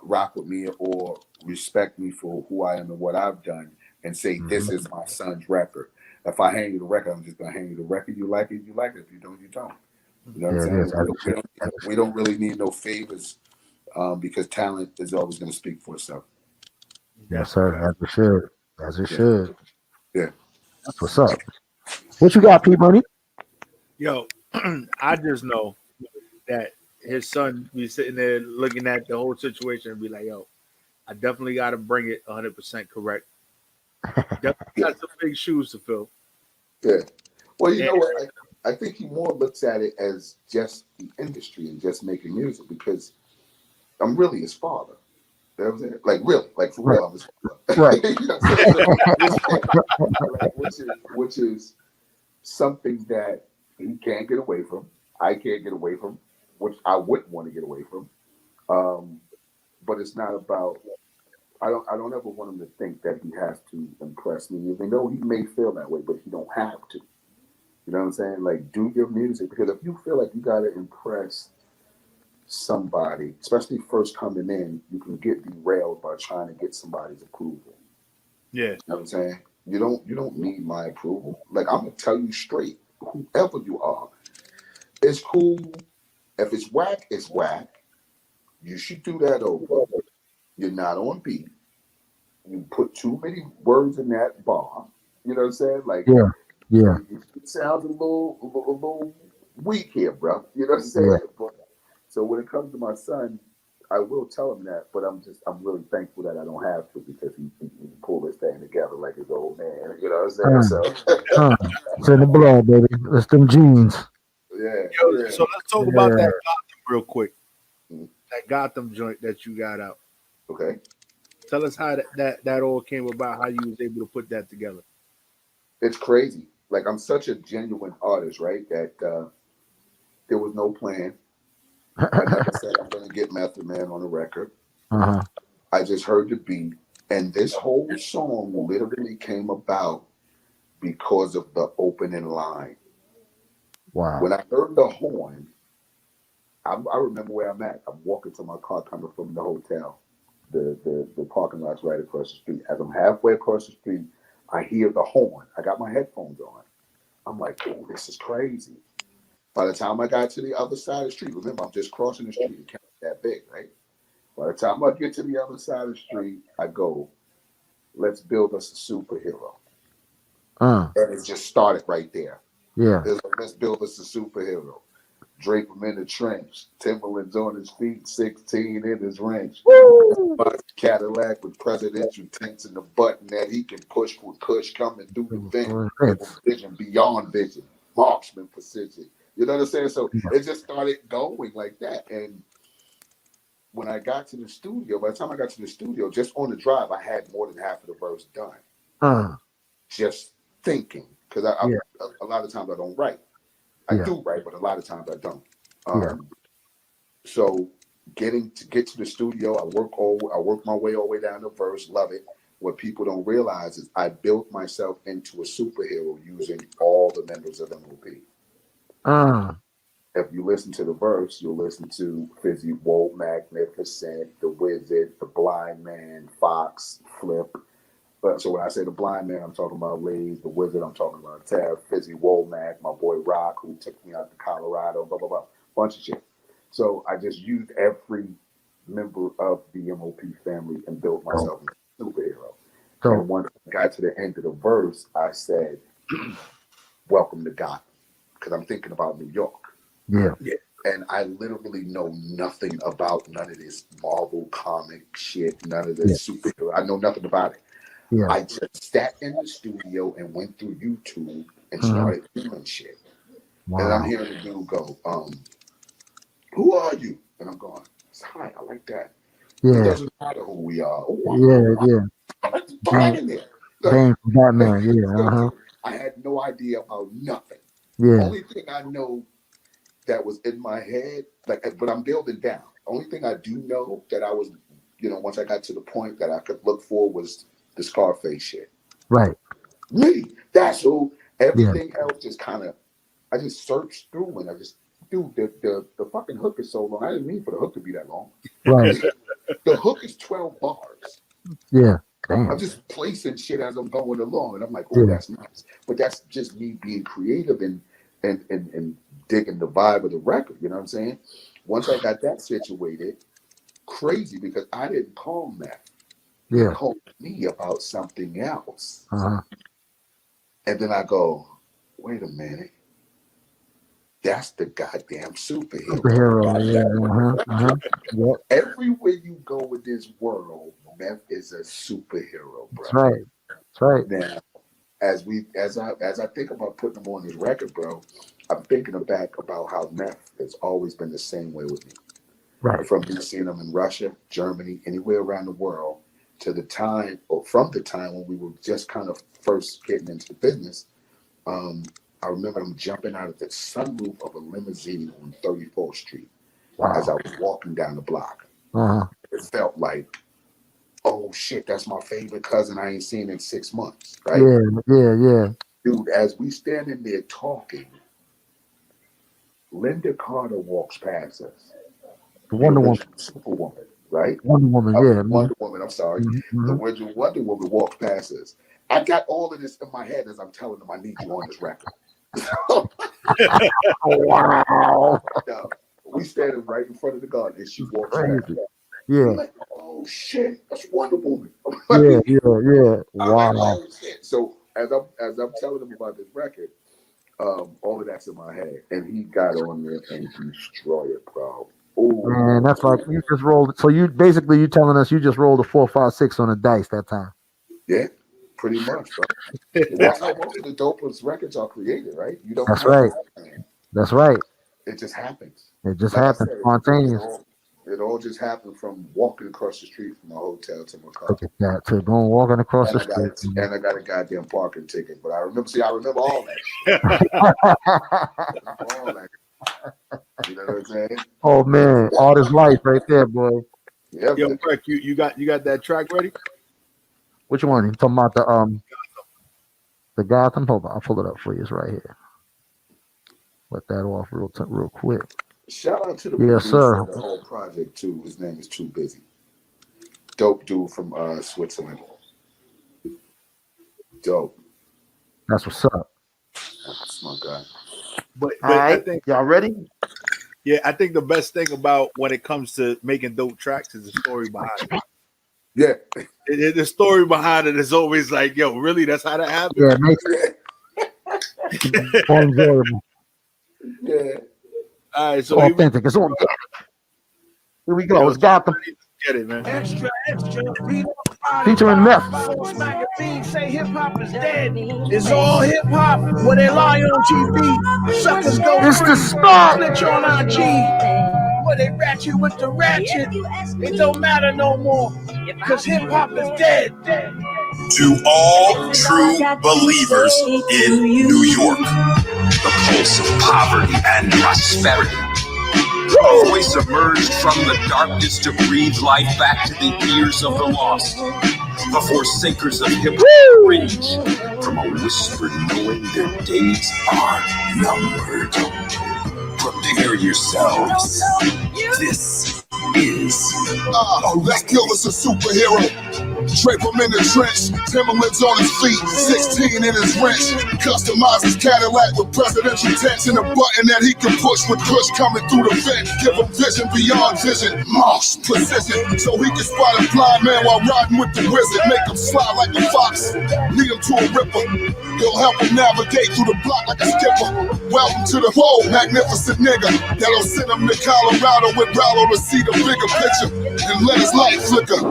rock with me or respect me for who I am and what I've done, and say this is my son's record. If I hand you the record, I'm just gonna hand you the record. You like it, you like it. If you don't, you don't. You know what I'm yeah. It is. saying? We don't really need no favors because talent is always going to speak for itself. Yes, sir. As it should. As it Yeah, should. yeah. That's what's up. What you got, P Money? Yo, I just know that his son be sitting there looking at the whole situation and be like, yo, I definitely got to bring it 100% correct. Definitely Yeah, got some big shoes to fill. yeah. Well, you And, know what? I think he more looks at it as just the industry and just making music because I'm really his father. You know what I'm saying? Like really, like for Right, real, I'm his father. right. You know what I'm saying? Like, which is something that he can't get away from. I can't get away from, which I wouldn't want to get away from. Um, but it's not about. I don't ever want him to think that he has to impress me. Even though he may feel that way, but he don't have to. You know what I'm saying? Like, do your music because if you feel like you gotta impress somebody, especially first coming in, you can get derailed by trying to get somebody's approval. yeah, You know what I'm saying? You don't need my approval. Like I'm gonna tell you straight, whoever you are, it's cool. If it's whack, it's whack. You should do that over. You're not on beat. You put too many words in that bar. You know what I'm saying? Like Yeah, yeah, it sounds a little weak here, bro. You know what I'm saying? yeah. But, so when it comes to my son, I will tell him that, but I'm really thankful that I don't have to because he pulled this thing together like his old man. You know what I'm saying? Huh, So huh. It's in the blood, baby. It's them jeans. yeah, yo, yeah. so let's talk about Yeah. that Gotham real quick. Mm, That Gotham joint that you got out. okay. Tell us how that all came about. How you was able to put that together. It's crazy. Like I'm such a genuine artist, right? That there was no plan. I never said I'm gonna get Method Man on the record. Uh-huh. I just heard the beat And this whole song literally came about because of the opening line. Wow. When I heard the horn, I remember where I'm at. I'm walking to my car coming from the hotel. The parking lot's right across the street. As I'm halfway across the street, I hear the horn. I got my headphones on. I'm like, oh, this is crazy. By the time I got to the other side of the street, remember, I'm just crossing the street. It can't be that big, right? By the time I get to the other side of the street, I go, let's build us a superhero. And it just started right there. Yeah. Let's build us a superhero. Drape him in the trench. Timberlands on his feet, 16 in his range. Cadillac with presidential tints in the button that he can push with Kush coming through the vent. Vision beyond vision. Marksman precision. You know what I'm saying? So it just started going like that. And when I got to the studio, by the time I got to the studio, just on the drive, I had more than half of the verse done. Just thinking. Because a lot of times I don't write. I do write, but a lot of times I don't. So get to the studio, I work my way all the way down the verse, love it. What people don't realize is I built myself into a superhero using all the members of MOP. If you listen to the verse, you'll listen to Fizzy Wold, Magnificent, The Wizard, The Blind Man, Fox, Flip. So when I say The Blind Man, I'm talking about Lays, The Wizard, I'm talking about Tab, Fizzy Womack, my boy Rock, who took me out to Colorado, blah, blah, blah, bunch of shit. So I just used every member of the MOP family and built myself a superhero. And once I got to the end of the verse, I said, welcome to God, because I'm thinking about New York. Yeah. And I literally know nothing about none of this Marvel comic shit, none of this superhero. I know nothing about it. Yeah. I just sat in the studio and went through YouTube and started doing shit. Wow. And I'm hearing the dude go, who are you? And I'm going, hi, I like that. Yeah. It doesn't matter who we are. Batman, I had no idea about nothing. Yeah. Only thing I know that was in my head, but I'm building down. Only thing I do know that I was, once I got to the point that I could look for was the Scarface shit. Right. Me. That's who. Everything else just kind of, I just searched through and I just, dude, the fucking hook is so long. I didn't mean for the hook to be that long. Right. The hook is 12 bars. Yeah. Damn. I'm just placing shit as I'm going along. And I'm like, oh, that's nice. But that's just me being creative and digging the vibe of the record. You know what I'm saying? Once I got that situated, crazy because I didn't call Matt. He called me about something else. And then I go, wait a minute. That's the goddamn superhero. Everywhere you go with this world, Meth is a superhero, bro. That's right. That's right. Now, as I think about putting him on this record, bro, I'm thinking back about how Meth has always been the same way with me. Right. From me seeing him in Russia, Germany, anywhere around the world, to the time, or from the time when we were just kind of first getting into the business. I remember him jumping out of the sunroof of a limousine on 34th Street as I was walking down the block. It felt like, oh shit, that's my favorite cousin I ain't seen in 6 months, right? Yeah. Dude, as we standing there talking, Linda Carter walks past us. The Wonder Woman. Superwoman, right? Wonder Woman, Wonder Woman, I'm sorry. The Wonder Woman walks past us. I got all of this in my head as I'm telling them I need you on this record. Wow. We standing right in front of the garden and she walks past. Yeah. I'm like, oh shit, that's Wonder Woman. Yeah. Wow. Like, oh, shit. So as I'm telling them about this record, all of that's in my head. And he got on there and destroyed it, bro. Ooh. Man, that's like you just rolled. So you telling us you just rolled a 4, 5, 6 on the dice that time. Yeah, pretty much, bro. That's how most of the dopest records are created, right? You don't. That's right. That's right. It just happens. It just happens spontaneous. It all just happened from walking across the street from my hotel to my car. To going walking across the street. And I got a goddamn parking ticket. But I remember all that. All that. You know what I'm saying? Oh man, all this life right there, boy. Yeah, yo, Frank, you got that track ready? Which one? You talking about the Gotham? Hold on, I'll pull it up for you. It's right here. Let that off real quick. Shout out to the Yes, producer sir. of the whole project too. His name is Too Busy. Dope dude from Switzerland. Dope. That's what's up. That's my guy. But All right, I think y'all ready? Yeah, I think the best thing about when it comes to making dope tracks is the story behind it. Yeah. The story behind it is always like, yo, really? That's how that happened? Yeah, it makes it more enjoyable. Yeah. All right, It's so authentic. It's organic. Here we go. It's Gotham. Get it, man. Extra, Featuring Meth. Say hip hop is dead. It's all hip hop. When they lie on TV, suckers go It's the free. spot. Snitch on IG. Where they ratchet with the ratchet. It don't matter no more. Cause hip hop is dead. To all true believers in New York, the pulse of poverty and prosperity. A voice emerged from the darkness to breathe life back to the ears of the lost. The forsakers of hip-hop rage from a whisper knowing their days are numbered. Prepare yourselves. This is... that killer's a superhero. Drape him in the trench, Timberlands on his feet, 16 in his wrench. Customize his Cadillac with presidential tents and a button that he can push with Kush coming through the vent. Give him vision beyond vision, Moss precision, so he can spot a blind man while riding with the wizard. Make him slide like a fox, lead him to a ripper. He'll help him navigate through the block like a skipper. Welcome to the whole magnificent nigga that'll send him to Colorado with Rallo to see the bigger picture and let his light flicker.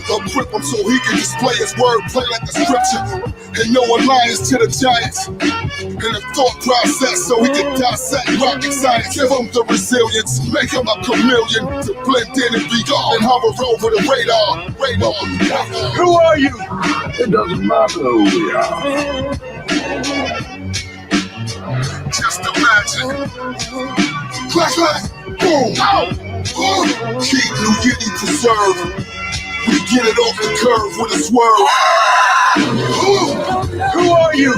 Equip him so he can display his word, play like the scripture, and no alliance to the giants. And a thought process so he can dissect rocket science. Give him the resilience, make him a chameleon to blend in and be gone and hover over the radar. Who are you? It doesn't matter who we are. just imagine. Clack, clack, boom, ow. Keep New Yiddy preserved. We get it off the curve with a swerve. Who are you?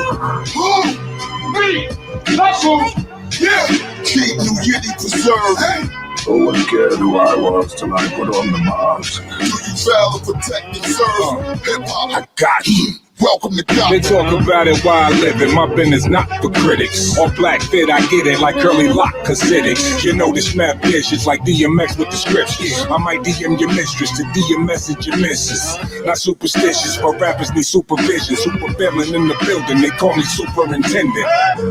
Me, Knuckle. Yeah, keep New Yiddy preserved. Hey. No one cared who I was till I put on the mask. Do you valor, protect, and serve? Hip hop, I got you. Welcome to God. They talk about it while I live it. My business not for critics. All black fit, I get it like Curly Lock Casidic. You know this map dish is like DMX with the scripts. I might DM your mistress to DM message your missus. Not superstitious, but rappers need supervision. Super villain in the building, they call me superintendent.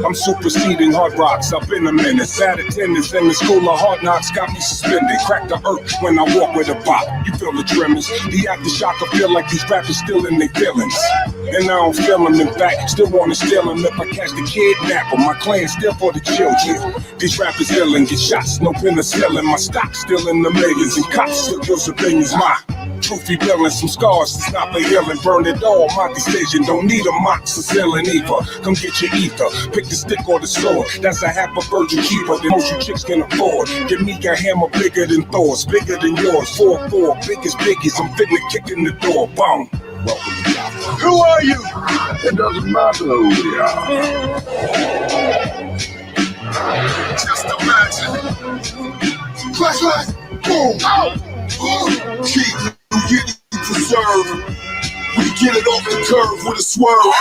I'm superseding hard rocks up in a minute. Sad attendance in the school of hard knocks got me suspended. Crack the earth when I walk with a bop. You feel the tremors. The aftershock, I feel like these rappers still in their feelings. And I don't feel them, in fact, still wanna steal them. If I catch the kidnapper, my clan still for the children. These rappers ill and get shots, no penicillin. My stock still in the millions, and cops still kill civilians. My truth revealing some scars, it's not for healing. Burn it all, my decision, don't need a moxicillin either. Come get your ether, pick the stick or the sword. That's a half a virgin cheaper than most you chicks can afford. Give me a hammer bigger than Thor's, bigger than yours. 4-4, big as biggies, I'm fitting to kick in the door, boom. Welcome to God. Who are you? It doesn't matter who we are. Just imagine. Clack, clack, boom, ow. Keep New Yiddy preserved. We get it off the curve with a swerve.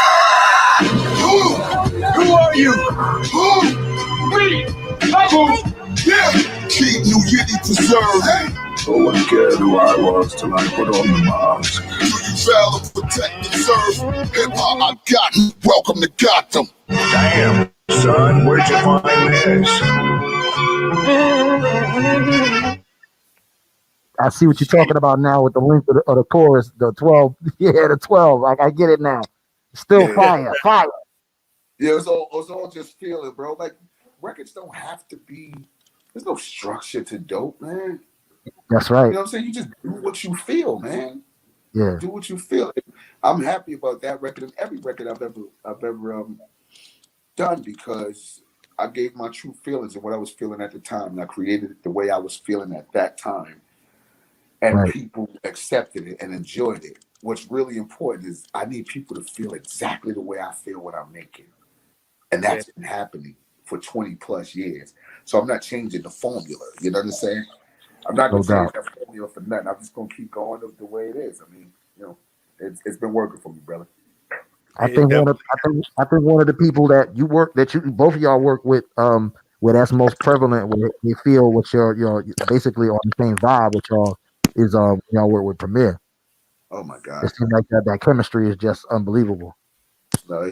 Who are you? Me, Knuckle. Yeah, keep New Yiddy preserved. Hey. No one cared who I was till I put on the mask. Do you valor, protect, and serve? Hip hop, I got you. Welcome to Gotham. Damn, son, where'd you find this? I see what you're talking about now with the link of the chorus, the 12. Yeah, the 12. I get it now. Still fire. Yeah, it's all just feeling, bro. Like, records don't have to be, there's no structure to dope, man. That's right. You know what I'm saying? You just do what you feel, man. Yeah. Do what you feel. I'm happy about that record and every record I've ever done because I gave my true feelings of what I was feeling at the time, and I created it the way I was feeling at that time, and Right. people accepted it and enjoyed it. what's really important is I need people to feel exactly the way I feel when I'm making. And that's been happening for 20 plus years. So I'm not changing the formula. You know what I'm saying? I'm not going to change that formula for nothing. I'm just going to keep going the way it is. I mean, it's been working for me, brother. I think one of the people that you both of y'all work with, where that's most prevalent, where they feel what your basically on the same vibe with y'all is y'all work with Premier. Oh my God! It seems like that chemistry is just unbelievable. No,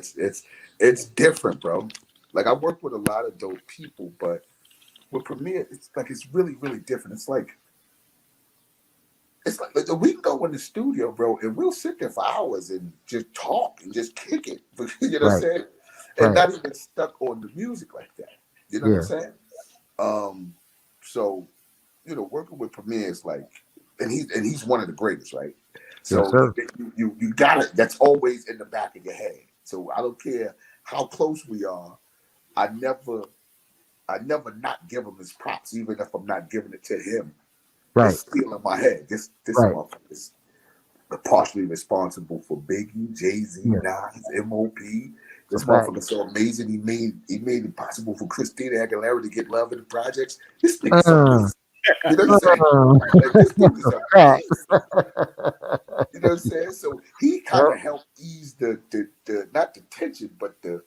it's different, bro. Like I work with a lot of dope people, but with Premier, it's really really different. It's like we can go in the studio, bro, and we'll sit there for hours and just talk and just kick it. You know what I'm saying? And not even stuck on the music like that. You know what I'm saying? So, working with Premier is like, and he's one of the greatest, right? So you got it. That's always in the back of your head. So I don't care how close we are. I never not give him his props, even if I'm not giving it to him. It's still in my head. This motherfucker is partially responsible for Biggie, Jay-Z, Nas, M.O.P. This motherfucker's so amazing. He made it possible for Christina Aguilera to get love in the projects. This nigga's amazing. You know what I'm saying? Like, this dude is amazing. You know what I'm saying? So he kind of helped ease the not the tension, but the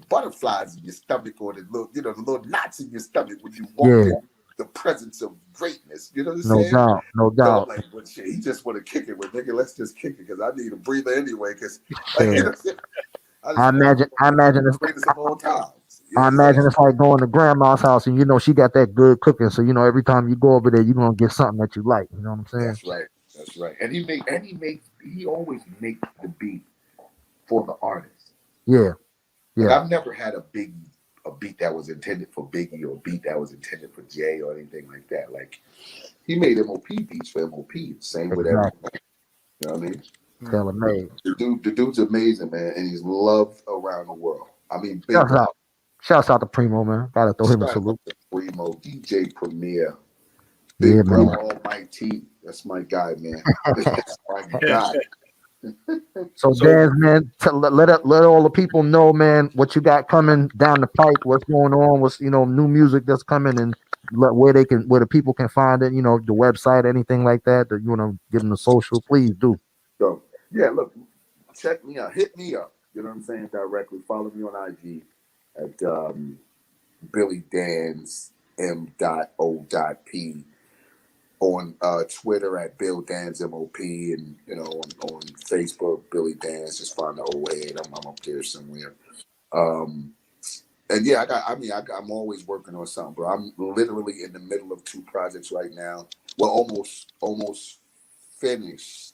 butterflies in your stomach, or the little knots in your stomach when you walk the presence of greatness. You know what I'm saying? No doubt. So, like, but shit, he just want to kick it with nigga. Let's just kick it because I need a breather anyway. Because you know, I imagine it's the greatest of all times. I imagine it's like going to grandma's house and she got that good cooking. So every time you go over there, you're gonna get something that you like. You know what I'm saying? That's right. And he always makes the beat for the artist. Yeah. Like, I've never had a beat that was intended for Biggie or a beat that was intended for Jay or anything like that. Like, he made M.O.P. beats for M.O.P. Same with everything. You know what I mean? Tailor-made. The dude's amazing, man, and he's loved around the world. I mean, Shouts out to Primo, man. Gotta throw him a salute. Primo, DJ Premier, Big Brother Almighty. That's my guy, man. That's my guy. So Daz, man, let all the people know, man, what you got coming down the pipe, what's going on, what's new music that's coming, and where the people can find it, the website, anything like that. That you want to give them the social, please do. So look, check me out, hit me up. You know what I'm saying? Directly, follow me on IG at Billy Danz M.O.P. on Twitter at Bill Danz MOP, and on Facebook Billy Danz. Just find the 08. I'm up there somewhere. And yeah, I'm always working on something, bro. I'm literally in the middle of 2 projects right now. Well, almost finished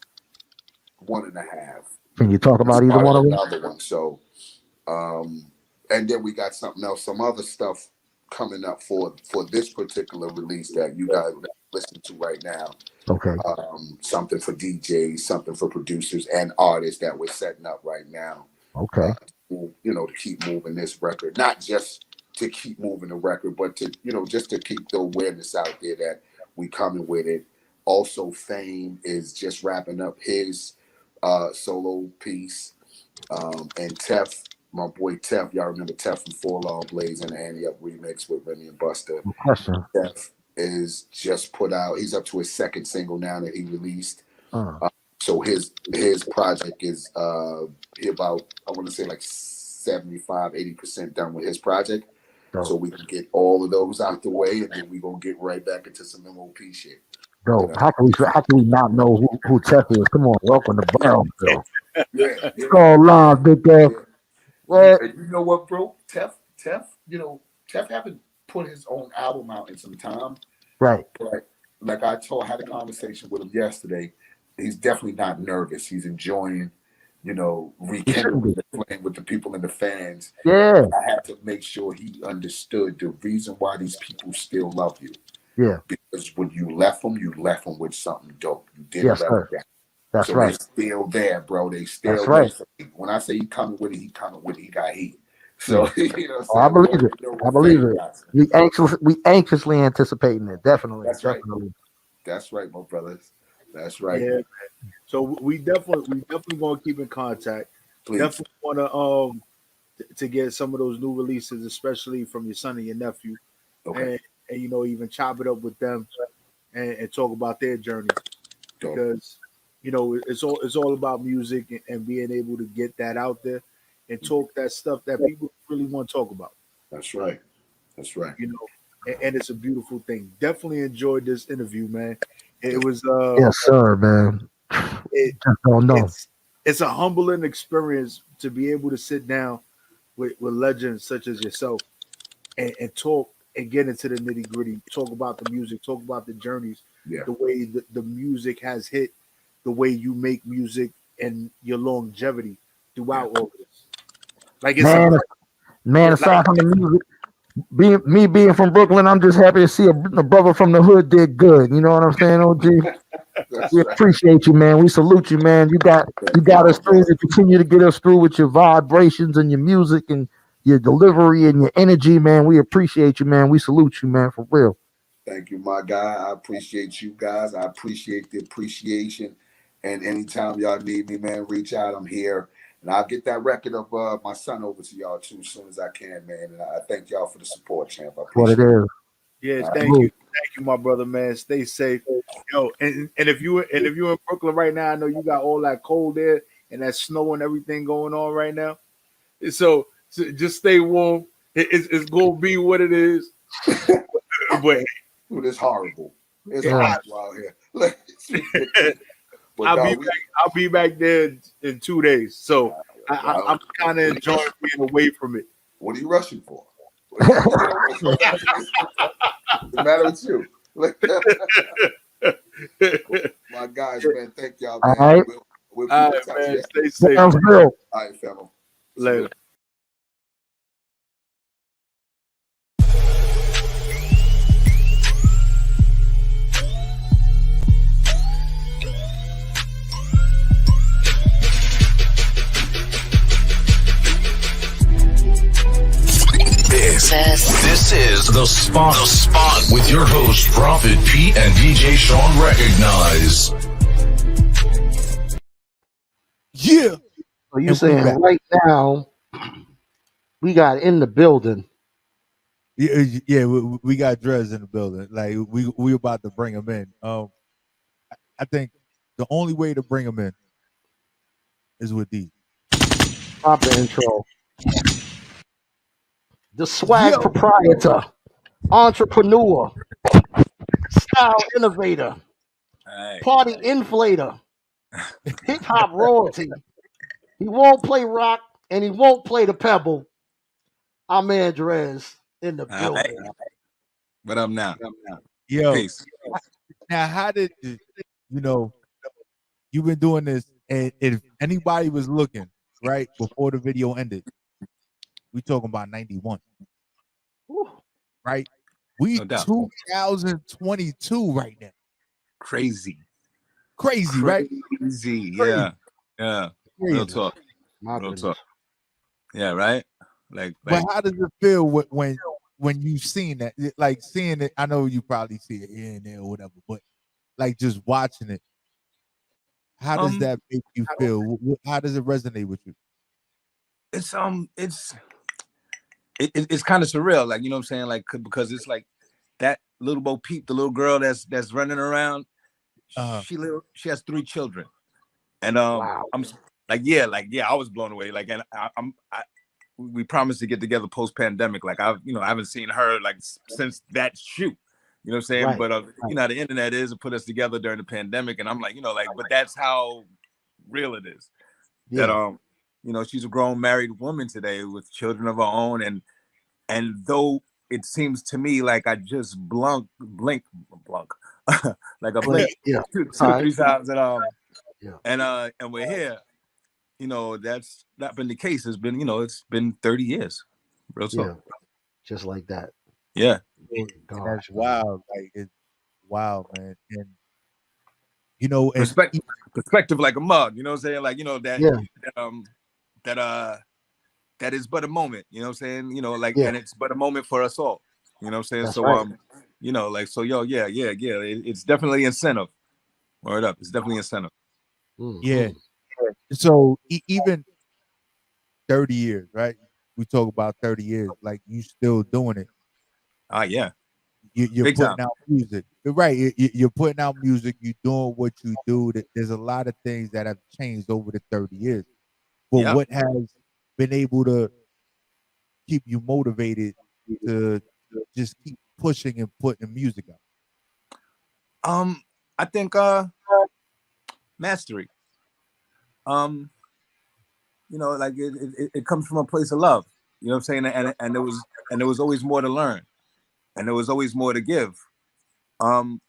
1.5. Can you talk about either one of them? Another one. So, and then we got something else, some other stuff coming up for this particular release that you guys listen to right now. Okay. Something for DJs, something for producers and artists that we're setting up right now. Okay. To keep moving this record, not just to keep moving the record, but to just to keep the awareness out there that we coming with it. Also, Fame is just wrapping up his solo piece, and Tef, my boy Tef, y'all remember Tef from Four Long Blades and the Annie Up remix with Remy and Buster. Tef is just put out. He's up to his 2nd single now that he released. So his project is he about, I want to say, like 75-80% done with his project. So we can get all of those out the way, and then we're gonna get right back into some MOP shit. Bro, how can we not know who Tef is? Come on, welcome to Brownsville. It's all live, big guy. Well, you know what, bro? Tef, Tef haven't put his own album out in some time. Right. But like I had a conversation with him yesterday. He's definitely not nervous. He's enjoying, rekindling the flame with the people and the fans. Yeah. I had to make sure he understood the reason why these people still love you. Yeah. Because when you left them with something dope. You didn't let them down. That's so right. They're still there, bro. They still That's right. there. When I say he coming with it, he coming with it. He got heat. So I believe it. I believe it. We anxiously anticipating it. Definitely. That's right. That's right, my brothers. That's right. Yeah. So we definitely gonna keep in contact. Please. Definitely want to get some of those new releases, especially from your son and your nephew, Okay. and even chop it up with them and talk about their journey, because it's all about music and being able to get that out there and talk that stuff that people really want to talk about. That's right. That's right. And it's a beautiful thing. Definitely enjoyed this interview, man. It was Yes, sir, man. it, Just don't know. it's a humbling experience to be able to sit down with legends such as yourself and talk and get into the nitty gritty, talk about the music, talk about the journeys, the way the music has hit, the way you make music, and your longevity throughout all of this. Like it's man, aside from the music, being from Brooklyn, I'm just happy to see a brother from the hood did good. You know what I'm saying, OG? We appreciate you, man. We salute you, man. You got us through. You continue to get us through with your vibrations and your music and your delivery and your energy, man. We appreciate you, man. We salute you, man, for real. Thank you, my guy. I appreciate you guys. I appreciate the appreciation. And anytime y'all need me, man, reach out. I'm here. And I'll get that record of my son over to y'all too as soon as I can, man. And I thank y'all for the support, champ. I appreciate it. Yeah, thank you, my brother, man. Stay safe, yo. And if you're in Brooklyn right now, I know you got all that cold air and that snow and everything going on right now. So just stay warm. It's gonna be what it is. But it's horrible. It's hot out here. I'll be back there in 2 days. So I'm kind of enjoying being away from it. What are you rushing for? What's the matter with you? My guys, man, thank y'all, man. All right. We'll all right, man. Stay safe. Sounds good. All right, fellow. Later. This is The Spot. The Spot with your host, Prophet Pete and DJ Sean Recognize. Yeah. So you saying right now we got in the building? Yeah, we got Drez in the building. Like we about to bring him in. I think the only way to bring him in is with these. Pop the intro. The swag proprietor, entrepreneur, style innovator, party inflator, hip hop royalty. He won't play rock and he won't play the pebble. Our man Drez in the building. What up now? Yo, peace. Now how did you've been doing this, and if anybody was looking right before the video ended, we talking about 91. Right? We No doubt. 2022 right now. Crazy, right? Crazy, yeah. Real talk. Real talk. Yeah, right. Like, but how does it feel when you've seen that? Like seeing it, I know you probably see it here and there or whatever, but like just watching it, how does that make you feel? How does it resonate with you? It's kind of surreal, like, you know what I'm saying, like, because it's like that little Bo Peep, the little girl that's running around. She has 3 children, and I'm like, I was blown away. Like, and we promised to get together post pandemic. Like, I haven't seen her like since that shoot. You know what I'm saying? Right. But how the internet is, it put us together during the pandemic, and I'm like, but that's how real it is. Yeah. That she's a grown married woman today with children of her own, and though it seems to me like I just blink like a blink two, 3 times, and we're here. That's not been the case. It's been it's been 30 years. Real talk. Just like that. Yeah. That's wild. Like, it's wild, man. And and perspective like a mug. You know what I'm saying? Like, that is but a moment. You know what I'm saying? And it's but a moment for us all. You know what I'm saying? That's so right. It's definitely incentive. Word up. It's definitely incentive. Yeah. So even 30 years, right? We talk about 30 years, like you still doing it. Yeah. You're Big time. putting out music, right? You're putting out music. You're doing what you do. There's a lot of things that have changed over the 30 years. But Yeah. what has been able to keep you motivated to just keep pushing and putting music out? I think mastery. You know, like it comes from a place of love. You know what I'm saying? And there was always more to learn, and there was always more to give. And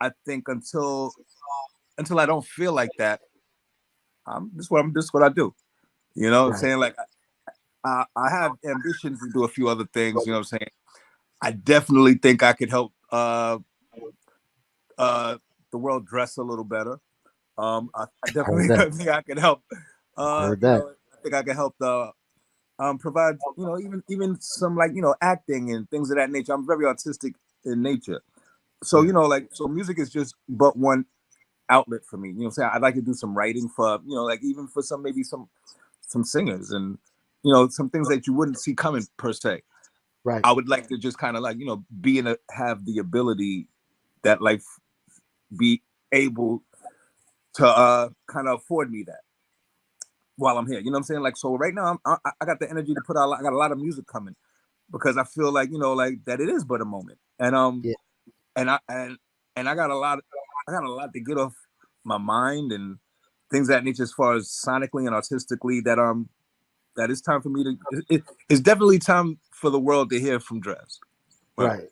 I think until I don't feel like that, this is what I do. You know what I'm saying? Like I have ambitions to do a few other things. You know what I'm saying? I definitely think I could help the world dress a little better. I definitely think I could help. You know, I think I could help the provide, you know, even some, like, you know, acting and things of that nature. I'm very artistic in nature. So, you know, like, so music is just but one outlet for me. You know what I'm saying? I'd like to do some writing for, you know, like even for maybe some singers and, you know, some things that you wouldn't see coming per se. Right. I would like to just kind of, like, you know, have the ability that, like, be able to kind of afford me that while I'm here. You know what I'm saying? Like, so right now I got the energy to put out. I got a lot of music coming because I feel like, you know, like that it is but a moment. And and I got a lot to get off my mind and things of that nature as far as sonically and artistically that it's time for me to it's definitely time for the world to hear from Dress. Right.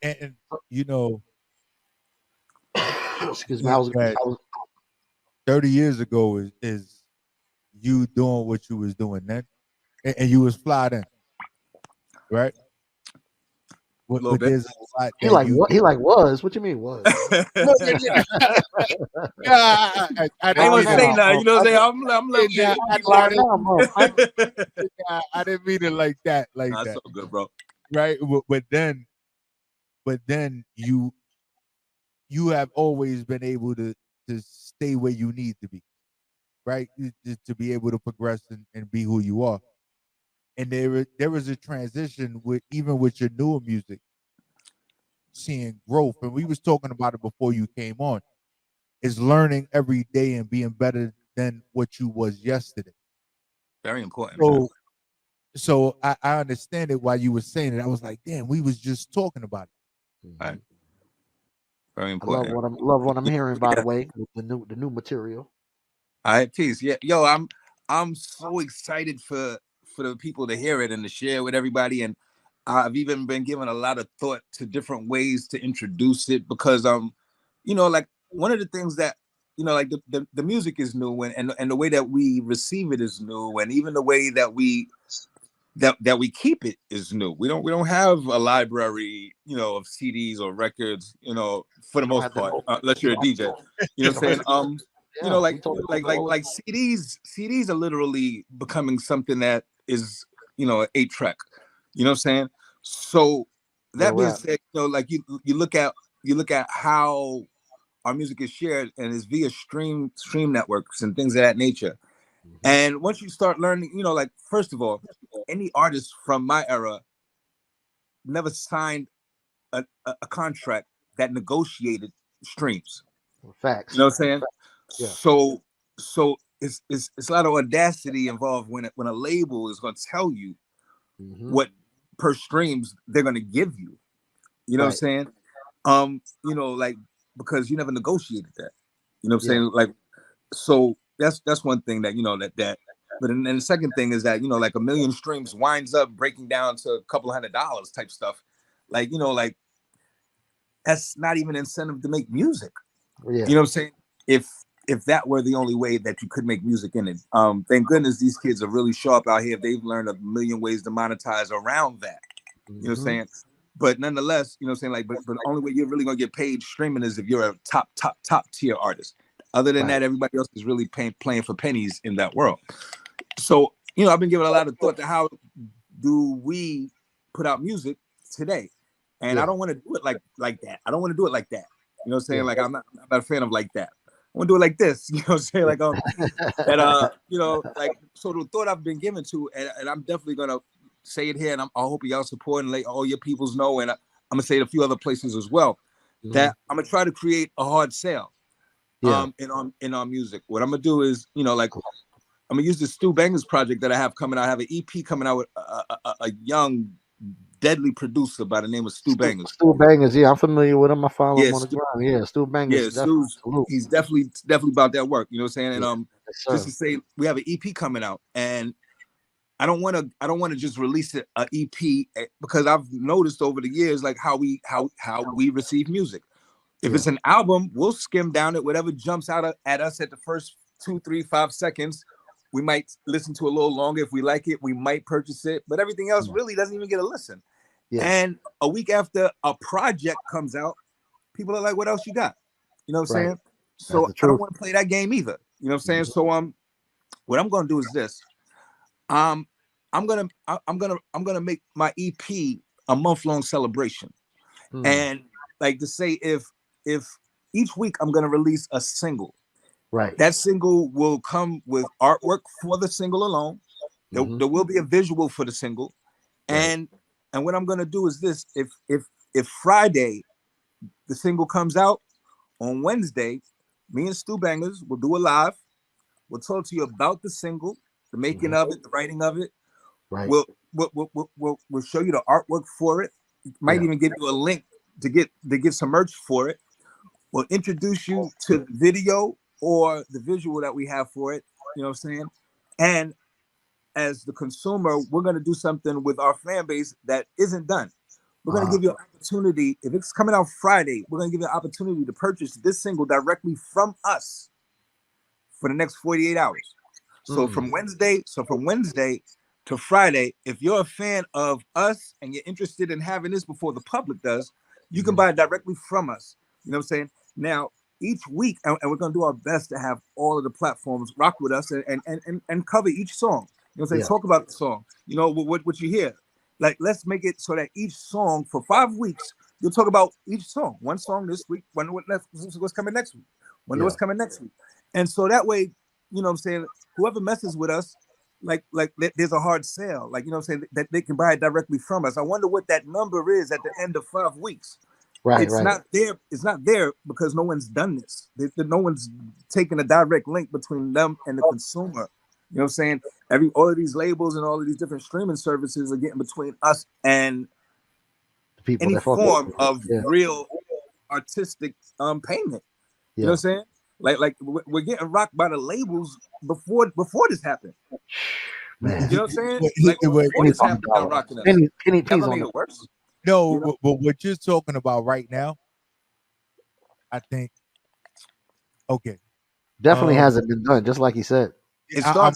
And you know, excuse me, I was 30 years ago is you doing what you was doing then, and you was fly then, right? A little But bit. there's a lot he that like you what he like was. What you mean was? no, yeah. I didn't ain't mean gonna say nothing. You know what I'm saying? I'm letting yeah, you I, keep I, talking. I didn't mean it like that, Nah, it's so good, bro. right? But then you have always been able to stay where you need to be, right? To be able to progress and be who you are. And there is a transition with even with your newer music, seeing growth. And we was talking about it before you came on. Is learning every day and being better than what you was yesterday. Very important. So I understand it while you were saying it. I was like, damn, we was just talking about it. Right. Very I important. love what I'm hearing. By the way, with the new material. All right, peace. Yeah, yo, I'm so excited for the people to hear it and to share with everybody. And I've even been given a lot of thought to different ways to introduce it because you know, like one of the things that, you know, like the music is new and the way that we receive it is new, and even the way that we keep it is new. We don't have a library, you know, of CDs or records, you know, for the most part, unless you're a DJ. You know what I'm saying? You know, like CDs are literally becoming something that is, you know, an 8-track. You know what I'm saying? So that being said, you know, like you look at how our music is shared and is via stream networks and things of that nature. And once you start learning, you know, like, first of all, any artist from my era never signed a contract that negotiated streams. Facts. You know what I'm saying? Yeah. So it's a lot of audacity involved when a label is going to tell you what per streams they're going to give you. You know what I'm saying? You know, like, because you never negotiated that. You know what I'm saying? Like, so that's one thing that, you know, that but then the second thing is that, you know, like 1 million streams winds up breaking down to a couple $100 type stuff. Like, you know, like that's not even incentive to make music. You know what I'm saying? If that were the only way that you could make music in it. Thank goodness these kids are really sharp out here. They've learned a million ways to monetize around that. You know what I'm saying? But nonetheless, you know what I'm saying? Like, but the only way you're really gonna get paid streaming is if you're a top tier artist. Other than that, everybody else is really playing for pennies in that world. So, you know, I've been giving a lot of thought to how do we put out music today, and I don't want to do it like that. I don't want to do it like that. You know what I'm saying? Like I'm not a fan of like that. I want to do it like this. You know what I'm saying? Like and you know, like so the thought I've been given to, and I'm definitely gonna say it here, and I hope y'all support and let all your peoples know, and I'm gonna say it a few other places as well. That I'm gonna try to create a hard sale. In our music. What I'm gonna do is, you know, like I'm gonna use the Stu Bangers project that I have coming out. I have an EP coming out with a young, deadly producer by the name of Stu Bangers. Stu Bangers, yeah, I'm familiar with him. I follow him on the Stu, ground. Yeah, Stu Bangers. yeah, he's definitely about that work. You know what I'm saying? And yes, just to say, we have an EP coming out, and I don't want to just release an EP because I've noticed over the years like how we receive music. If it's an album, we'll skim down it. Whatever jumps out at us at the first 2, 3, 5 seconds, we might listen to a little longer. If we like it, we might purchase it. But everything else really doesn't even get a listen. And a week after a project comes out, people are like, "What else you got?" You know what I'm saying? So I don't want to play that game either. You know what I'm saying? So what I'm gonna do is this. I'm gonna make my EP a month-long celebration, and like to say if each week I'm gonna release a single, that single will come with artwork for the single alone. There will be a visual for the single, and what I'm gonna do is this: if Friday the single comes out, on Wednesday, me and Stu Bangers will do a live. We'll talk to you about the single, the making of it, the writing of it. We'll show you the artwork for it. Might even give you a link to get some merch for it. We'll introduce you to the video or the visual that we have for it. You know what I'm saying? And as the consumer, we're going to do something with our fan base that isn't done. We're going to give you an opportunity. If it's coming out Friday, we're going to give you an opportunity to purchase this single directly from us for the next 48 hours. So from Wednesday to Friday, if you're a fan of us and you're interested in having this before the public does, you can buy it directly from us. You know what I'm saying? Now, each week, and we're going to do our best to have all of the platforms rock with us and cover each song. You know what I'm saying? Talk about the song. You know, what you hear. Like, let's make it so that each song for 5 weeks, you'll talk about each song. One song this week, what's coming next week. Wonder what's coming next week. And so that way, you know what I'm saying, whoever messes with us, like there's a hard sale. Like, you know what I'm saying, that they can buy it directly from us. I wonder what that number is at the end of 5 weeks. It's not there. It's not there because no one's done this. No one's taken a direct link between them and the consumer. You know what I'm saying? All of these labels and all of these different streaming services are getting between us and any form of real artistic payment. You know what I'm saying? Like we're getting rocked by the labels before this happened. Man. You know what I'm saying? Like before this happened, they're rocking us. Never made it worse. No, you know? But what you're talking about right now, I think, definitely hasn't been done, just like he said. I'm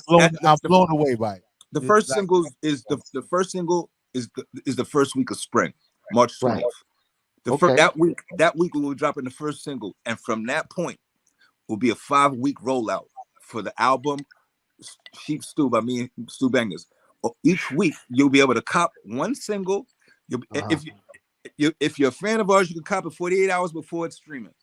blown away by it. The first single is the first single is the first week of spring, March 20th. That week we will drop in the first single, and from that point will be a 5-week rollout for the album Sheep Stew by me and Stu Bangers. Each week you'll be able to cop one single. If you're a fan of ours, you can cop it 48 hours before it's streaming.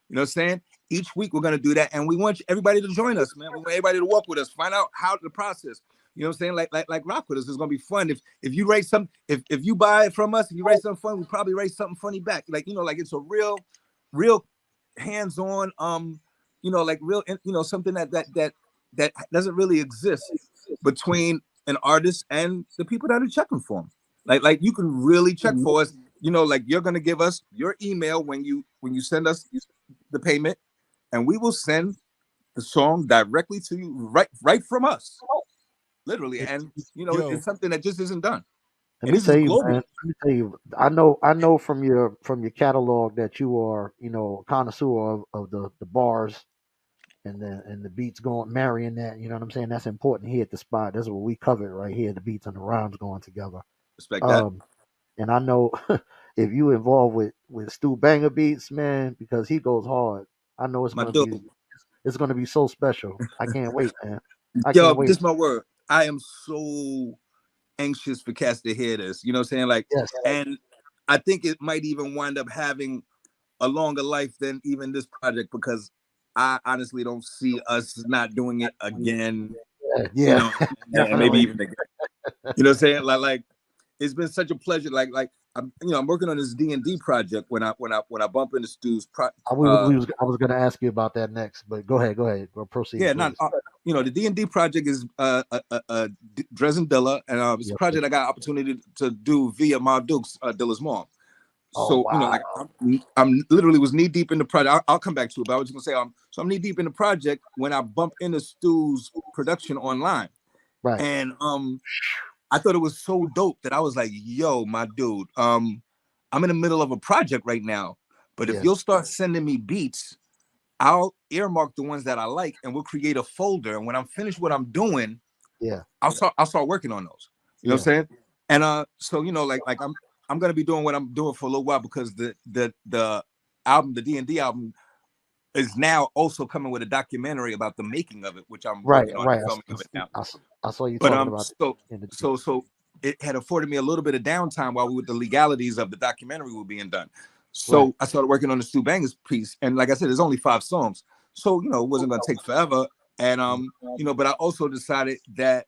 You know what I'm saying? Each week we're gonna do that, and we want everybody to join us, man. We want everybody to walk with us, find out how the process. You know what I'm saying? Like rock with us. It's gonna be fun. If you write something, if you buy it from us, if you write something fun, we probably write something funny back. Like, you know, like it's a real hands-on, you know, like real, you know, something that doesn't really exist between an artist and the people that are checking for them. Like you can really check for us. You know, like you're gonna give us your email when you send us the payment, and we will send the song directly to you, right from us, literally. And you know, it's something that just isn't done. Let me tell you, I know from your catalog that you are, you know, connoisseur of the bars and the beats going marrying that. You know what I'm saying? That's important here at the spot. That's what we covered right here. The beats and the rhymes going together. Respect that. And I know if you involved with Stu Banger Beats, man, because he goes hard. I know it's gonna be so special. I can't wait, man. Yo, this is my word. I am so anxious for cats to hear this. You know what I'm saying? Like, and I think it might even wind up having a longer life than even this project, because I honestly don't see us not doing it again. You know, and maybe even again. You know what I'm saying? Like it's been such a pleasure. Like I'm working on this D&D project. When I bump into Stu's I was going to ask you about that next, but go ahead, go proceed. Yeah, not the D&D project is Dresden Dilla, and it's a project I got opportunity to do via Ma Dukes, Dilla's mom. So like I'm literally was knee deep in the project. I'll come back to it, but I was just gonna say I'm knee deep in the project when I bump into Stu's production online, right? And I thought it was so dope that I was like, "Yo, my dude, I'm in the middle of a project right now, but if you'll start sending me beats, I'll earmark the ones that I like, and we'll create a folder. And when I'm finished what I'm doing, I'll start working on those. You know what I'm saying? And so like I'm gonna be doing what I'm doing for a little while, because the album, the D&D album, is now also coming with a documentary about the making of it, which I'm working on the filming of it now. I saw you talking about so it had afforded me a little bit of downtime while the legalities of the documentary were being done. So I started working on the Stu Bangers piece, and like I said, there's only 5 songs, so it wasn't going to take forever. And but I also decided that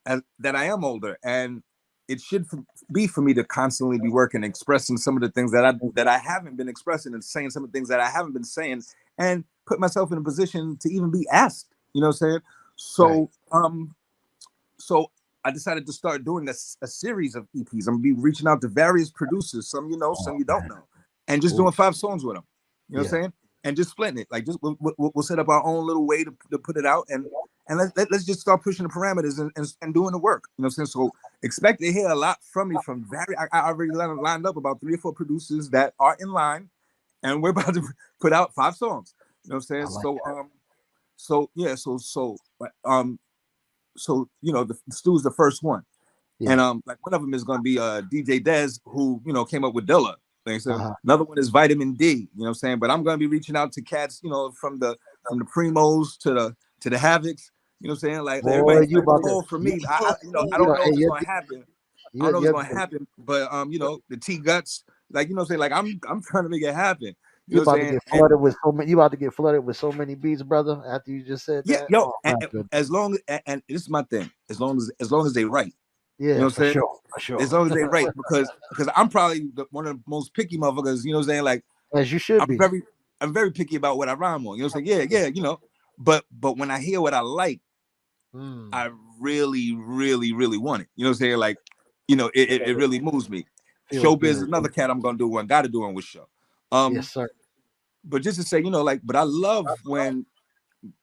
I am older, and it should be for me to constantly be working, expressing some of the things that I haven't been expressing, and saying some of the things that I haven't been saying, and put myself in a position to even be asked. You know what I'm saying? So so I decided to start doing a series of EPs. I'm gonna be reaching out to various producers, some you know, some you don't know, and just doing 5 songs with them. You know what I'm saying? And just splitting it. Like, just we'll set up our own little way to put it out, and let's just start pushing the parameters and doing the work. You know what I'm saying? So expect to hear a lot from me from I already lined up about 3 or 4 producers that are in line, and we're about to put out 5 songs. You know what I'm saying? So the Stu's the first one. And like one of them is gonna be DJ Dez, who came up with Dilla. Another one is Vitamin D, you know what I'm saying? But I'm gonna be reaching out to cats, from the Primos to the Havocs, you know what I'm saying? Like everybody all for me. I don't know if it's gonna happen. I don't know if it's gonna happen, but the T Guts, like what I'm saying, like I'm trying to make it happen. You about to get flooded with so many. You about to get flooded with so many beats, brother. After you just said that, and as long as this is my thing, as long as they write, you know what I'm saying? For sure. As long as they write, because I'm probably one of the most picky motherfuckers. You know what I'm saying? Like, as you should be. I'm very picky about what I rhyme on. You know what I'm saying? Yeah. But when I hear what I like, I really, really, really want it. You know what I'm saying? Like, it really moves me. Showbiz is another cat I'm gonna do one. Got to do one with Show. Yes, sir. But just to say, but I love when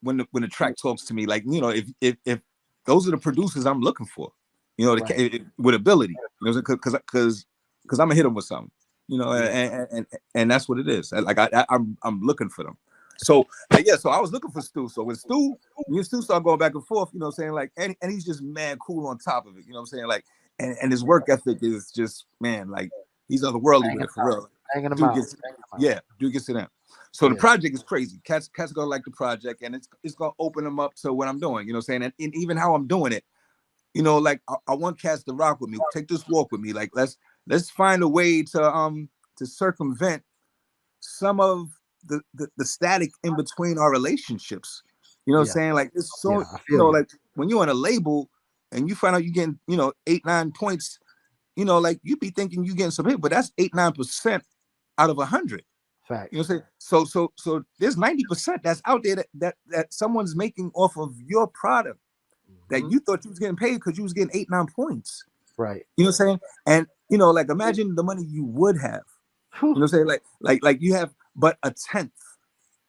the track talks to me, like, if those are the producers I'm looking for, with ability, because I'm gonna hit them with something, and that's what it is. Like I'm looking for them. So so I was looking for Stu. So when me and Stu start going back and forth, you know what I'm saying, like, and he's just mad cool on top of it, you know what I'm saying, like, and his work ethic is just, man, like, he's otherworldly with it, for real. Dude gets to them. So the project is crazy. Cats gonna like the project, and it's gonna open them up to what I'm doing. You know what I'm saying? And even how I'm doing it. Like I want cats to rock with me. Take this walk with me. Like let's find a way to circumvent some of the static in between our relationships. You know what I'm saying? Like it's so like when you're on a label and you find out you're getting 8-9 points. Like you be thinking you getting some hit, but that's 8-9% out of 100. Fact. You know what I'm saying? So there's 90% that's out there that someone's making off of your product that you thought you was getting paid because you was getting 8-9 points. Right. You know what I'm saying? And like imagine the money you would have. You know what I'm saying? Like you have but a tenth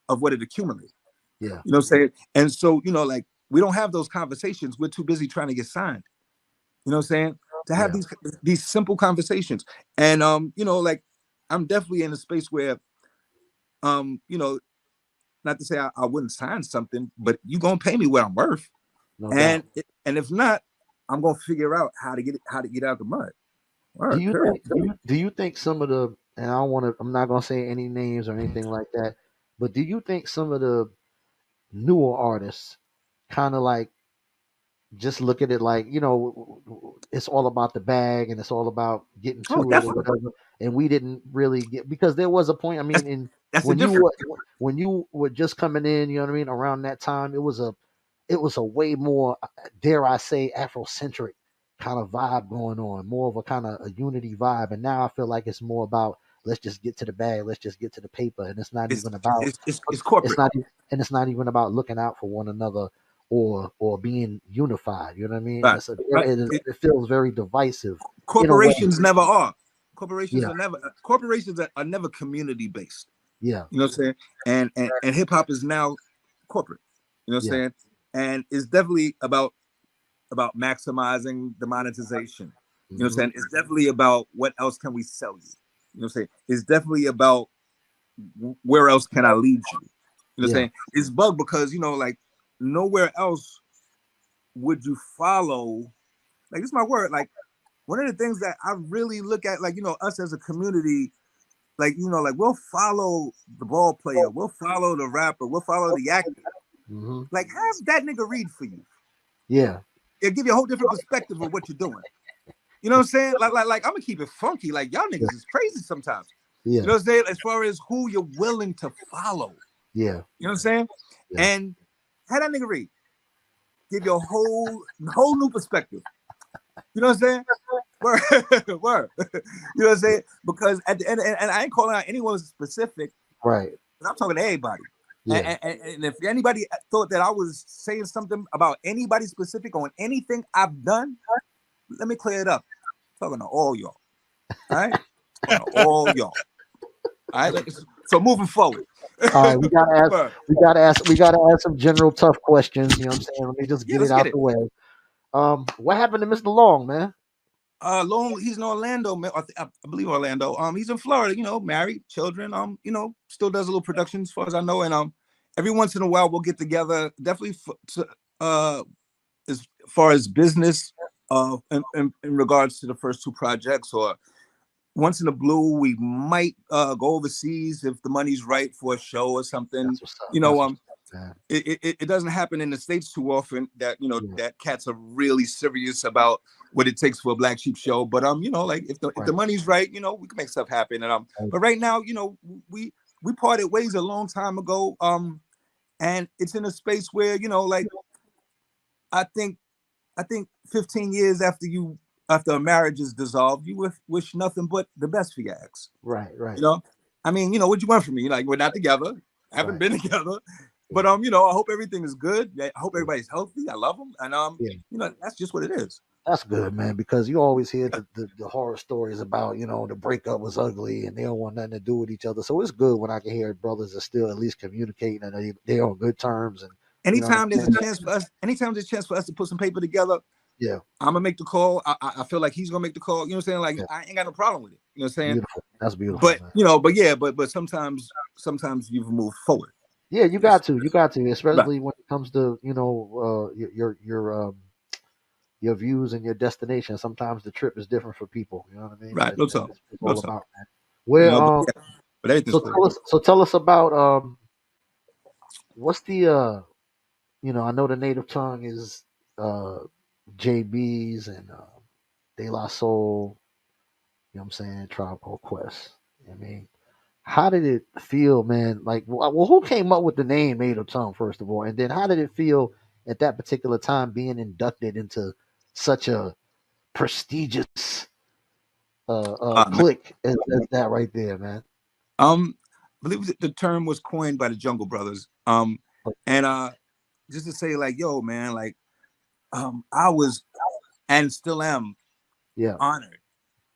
of what it accumulated. Yeah. You know what I'm saying? And so, like we don't have those conversations. We're too busy trying to get signed. You know what I'm saying? To have these simple conversations. And like I'm definitely in a space where not to say I wouldn't sign something, but you gonna pay me what I'm worth. No and doubt. And if not, I'm gonna figure out how to get out the mud. Do you think some of the, and I'm not gonna say any names or anything like that, but do you think some of the newer artists kind of like just look at it like, it's all about the bag and it's all about getting Oh, to it or definitely. whatever. And we didn't really get, because there was a point. I mean, in That's the when you difference. were when you were just coming in, you know what I mean, around that time, it was a way more, dare I say, Afrocentric kind of vibe going on, more of a kind of a unity vibe. And now I feel like it's more about, let's just get to the bag, let's just get to the paper, and it's not It's even about it's it's corporate. not and it's not even about looking out for one another or being unified. You know what I mean? Right. It's Right. it feels very divisive in a way. Corporations never are. Yeah, Corporations are never community based. yeah, You know what I'm saying? And hip hop is now corporate. You know what I'm yeah. saying? And it's definitely about maximizing the monetization. You know what I'm Hmm. saying? It's definitely about what else can we sell you. You know what I'm saying? It's definitely about where else can I lead you. You know what I'm Yeah, saying? It's bug because like nowhere else would you follow. Like, this is my word. Like, one of the things that I really look at, like, us as a community, like, like, we'll follow the ball player, we'll follow the rapper, we'll follow the actor. hmm, Like, have that nigga read for you. yeah, It'll give you a whole different perspective of what you're doing. You know what I'm saying? Like I'm gonna keep it funky. Like, y'all yeah, niggas is crazy sometimes. You yeah, know what I'm saying? As far as who you're willing to follow. yeah, You know what I'm saying? yeah. And have that nigga read. Give you a whole new perspective. You know what I'm saying? Word. Word. You know what I'm saying? Because at the end, and I ain't calling out anyone specific, Right. but I'm talking to everybody. Yeah. And if anybody thought that I was saying something about anybody specific on anything I've done, let me clear it up. I'm talking to all y'all. All right? Talking to all y'all. All right. So moving forward. All right, we gotta ask. Word. We gotta ask some general tough questions. You know what I'm saying? Let me just Yeah, get it let's get out it. the way. What happened to Mr. Long, man? Long, he's in Orlando, man. I believe Orlando. He's in Florida, married, children. Still does a little production as far as I know. And every once in a while we'll get together. Definitely as far as business, in regards to the first two projects, or once in a blue, we might go overseas if the money's right for a show or something. That's what's up. You That's know, what's up, man. it doesn't happen in the States too often that Yeah. that cats are really serious about what it takes for a Black Sheep show. But like if the Right. money's right, we can make stuff happen. And Right. but right now, we parted ways a long time ago. And it's in a space where, like, I think 15 years after a marriage is dissolved, you wish nothing but the best for your ex. Right. Right. You know, I mean, what you want from me? Like, we're not together, haven't Right. been together, but Yeah. I hope everything is good. I hope Yeah. everybody's healthy. I love them, and Yeah. that's just what it is. That's good, man, because you always hear the horror stories about, the breakup was ugly and they don't want nothing to do with each other. So it's good when I can hear brothers are still at least communicating and they're on good terms, and you know what Anytime I'm there's a saying? chance for us, to put some paper together, Yeah. I'm gonna make the call. I feel like he's gonna make the call. You know what I'm saying? Like, Yeah. I ain't got no problem with it. You know what I'm saying? Beautiful. That's beautiful, But man. but sometimes you've moved forward. Yeah, you Yes. got to. You got to, Right. especially when it comes to, your views and your destination. Sometimes the trip is different for people. You know what I mean? Right. And No that's talk. what it's No all talk. about, man. Where But yeah, but everything's so cool. tell us about what's the I know the native tongue is uh JB's and De La Soul, you know what I'm saying, Tribe Called Quest. I mean, how did it feel, man? Like, well, who came up with the name Native Tongue, first of all? And then how did it feel at that particular time being inducted into such a prestigious Man. clique as that right there, man? I believe the term was coined by the Jungle Brothers. And just to say, like, yo, man, like, I was and still am Yeah, honored to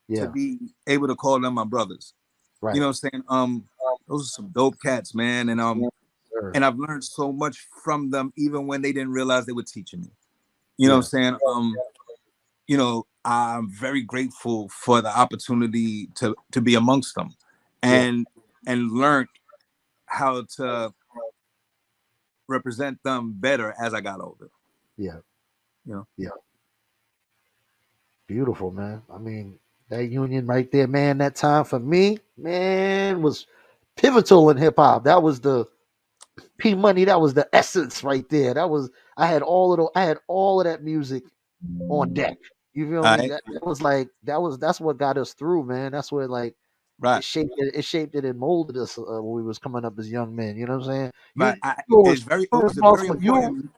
yeah, be able to call them my brothers. You right. know what I'm saying? Those are some dope cats, man. Sure. And I've learned so much from them, even when they didn't realize they were teaching me. You know what Yeah, I'm saying? I'm very grateful for the opportunity to be amongst them, yeah, and learn how to represent them better as I got older. yeah, You know, yeah. Beautiful, man. I mean, that union right there, man, that time for me, man, was pivotal in hip hop. That was the P Money, that was the essence right there. I had all of that music on deck. You feel All me? right. That's what got us through, man. That's what like Right. it shaped it and molded us when we was coming up as young men. You know what I'm saying? Right. It was a very Responsible. important.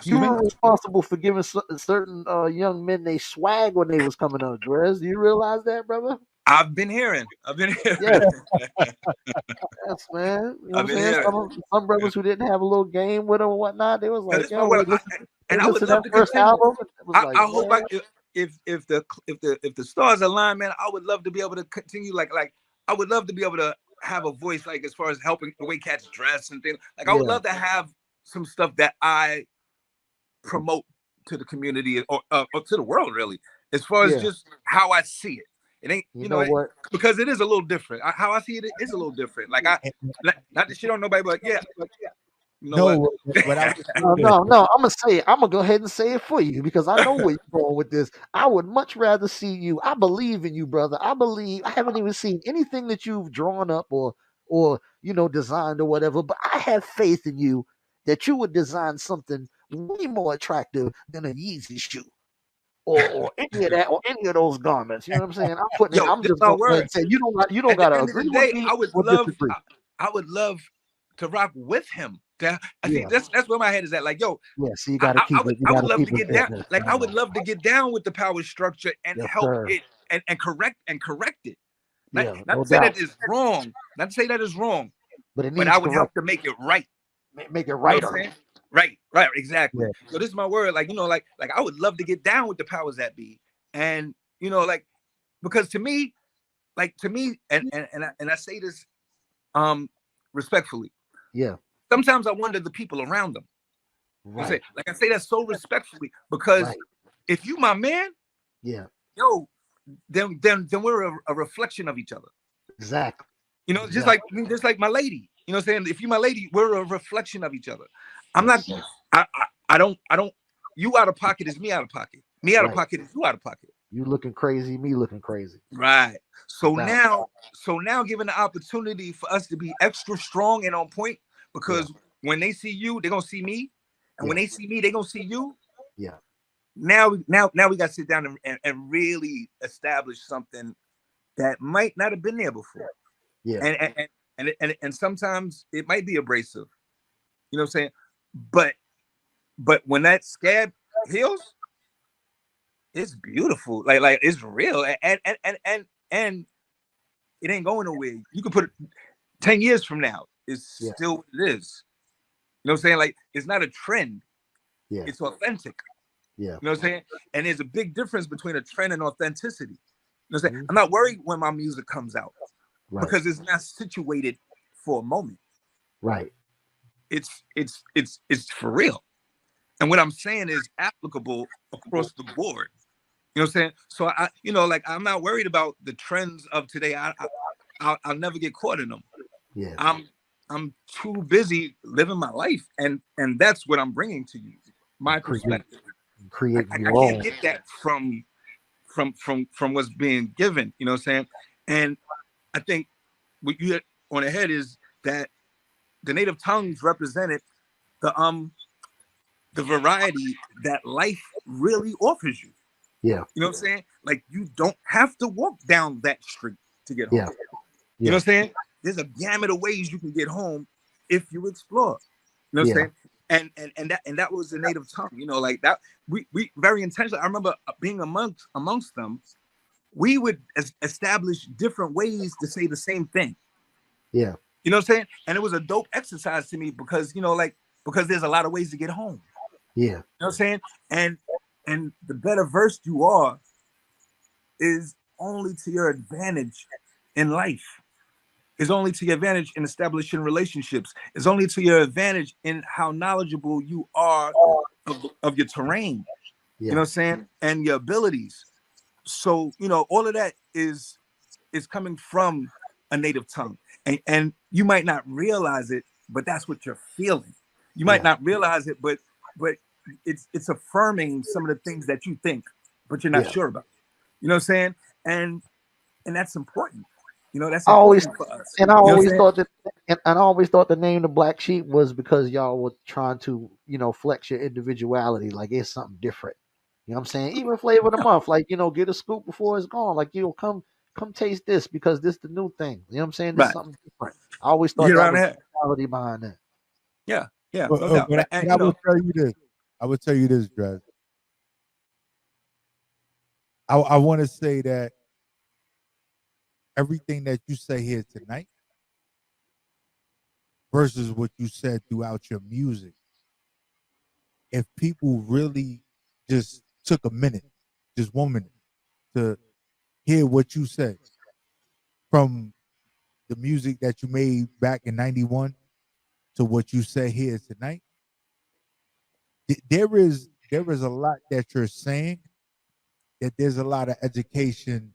You Excuse me. were responsible for giving certain young men they swag when they was coming up. Drez, do you realize that, brother? I've been hearing. Yeah, yes, man. You know what I've I'm been saying? hearing. Some brothers who didn't have a little game with them and whatnot, they was And like, this is my yo, word. they And I would listened to love that to first continue. album. It was like, I hope man, if the stars align, man, I would love to be able to continue. Like I would love to be able to have a voice, like as far as helping the way cats dress and things. Like I would yeah, love to have some stuff that I promote to the community or to the world, really, as far as yeah. just how I see it. It ain't, You know what? because it is a little different. How I see it is a little different. Like not to shit on nobody, but yeah, you know what? No, but I would say No, this. no, no. I'm gonna say it. I'm gonna go ahead and say it for you because I know where you're going with this. I would much rather see you. I believe in you, brother. I haven't even seen anything that you've drawn up or designed or whatever, but I have faith in you that you would design something way more attractive than a Yeezy shoe. Or any of that, or any of those garments. You know what I'm saying? I'm putting it. Yo, I'm this just my going to go ahead word. and say you don't At the got to end of the agree with day, me or disagree. I would love to rock with him. I think Yeah, that's where my head is at. Like, yo, yeah. So you got to keep it. You I got would to love keep to it get down. business. Like, I would love to get down with the power structure and Yes, help sir. it and correct it. Not, Yeah, not no to say doubt. that is wrong. Not to say that is wrong, But it but I needs would correct. help to make it right. Make it You know what I'm righter. saying? Right, exactly. Yeah, So this is my word. Like, like I would love to get down with the powers that be. And like, because to me, and I say this respectfully. yeah. Sometimes I wonder the people around them. Right, I say that so respectfully because right. if you my man, Yeah, yo, then we're a reflection of each other. exactly. Just like my lady. You know what I'm saying? If you my lady, we're a reflection of each other. I'm not. Yes, sir. I don't. You out of pocket is me out of pocket. Me out of Right. pocket is you out of pocket. You looking crazy, me looking crazy. Right. No So doubt. now, given the opportunity for us to be extra strong and on point, Yeah, because when they see you, they're gonna see me, and when yeah, they see me, they're gonna see you. yeah, Now we got to sit down and really establish something that might not have been there before. yeah, And sometimes it might be abrasive. You know what I'm saying? But when that scab heals, it's beautiful. Like it's real. And it ain't going nowhere. You can put it 10 years from now, it's yeah, still what it is. You know what I'm saying? Like it's not a trend, yeah, it's authentic. yeah. You know what I'm saying? And there's a big difference between a trend and authenticity. You know what I'm saying? Mhm. I'm not worried when my music comes out Right, because it's not situated for a moment. right. It's for real. And what I'm saying is applicable across the board. You know what I'm saying? So like I'm not worried about the trends of today. I'll never get caught in them. Yeah. I'm too busy living my life, and that's what I'm bringing to you, my perspective. Creating I your can't own. get that from what's being given. You know what I'm saying? And I think what you hit on the head is that the native tongues represented the variety that life really offers you. Yeah, You know what I'm saying? Like you don't have to walk down that street to get home. yeah, You know yeah, what I'm saying? There's a gamut of ways you can get home if you explore. You know what I'm yeah, saying? And that was the native tongue. Like that. We very intentionally. I remember being amongst them. We would establish different ways to say the same thing. yeah, You know what I'm saying? And it was a dope exercise to me because because there's a lot of ways to get home. yeah, You know what I'm saying? And the better versed you are is only to your advantage in life. Is only to your advantage in establishing relationships. Is only to your advantage in how knowledgeable you are of your terrain. You know yeah, what I'm saying? And your abilities. So, all of that is coming from a native tongue. And you might not realize it, but that's what you're feeling. You might yeah, not realize it, but it's affirming some of the things that you think, but you're not yeah, sure about. You know what I'm saying? And that's important. You know, that's I always important for us. and I You know what I'm always saying? thought that and I always thought the name the Black Sheep was because y'all were trying to, flex your individuality, like it's something different. You know what I'm saying? Even flavor of the month, like, get a scoop before it's gone. Like, come taste this because this the new thing. You know what I'm saying? This is Right. something different. I always You thought get that around was the the head. mentality behind that. Yeah, yeah, no doubt. But And I you will know, tell you this. I will tell you this, Dres. I want to say that everything that you say here tonight versus what you said throughout your music, if people really just took a minute, just 1 minute, to hear what you said from the music that you made back in '91 to what you say here tonight, there is a lot that you're saying, that there's a lot of education,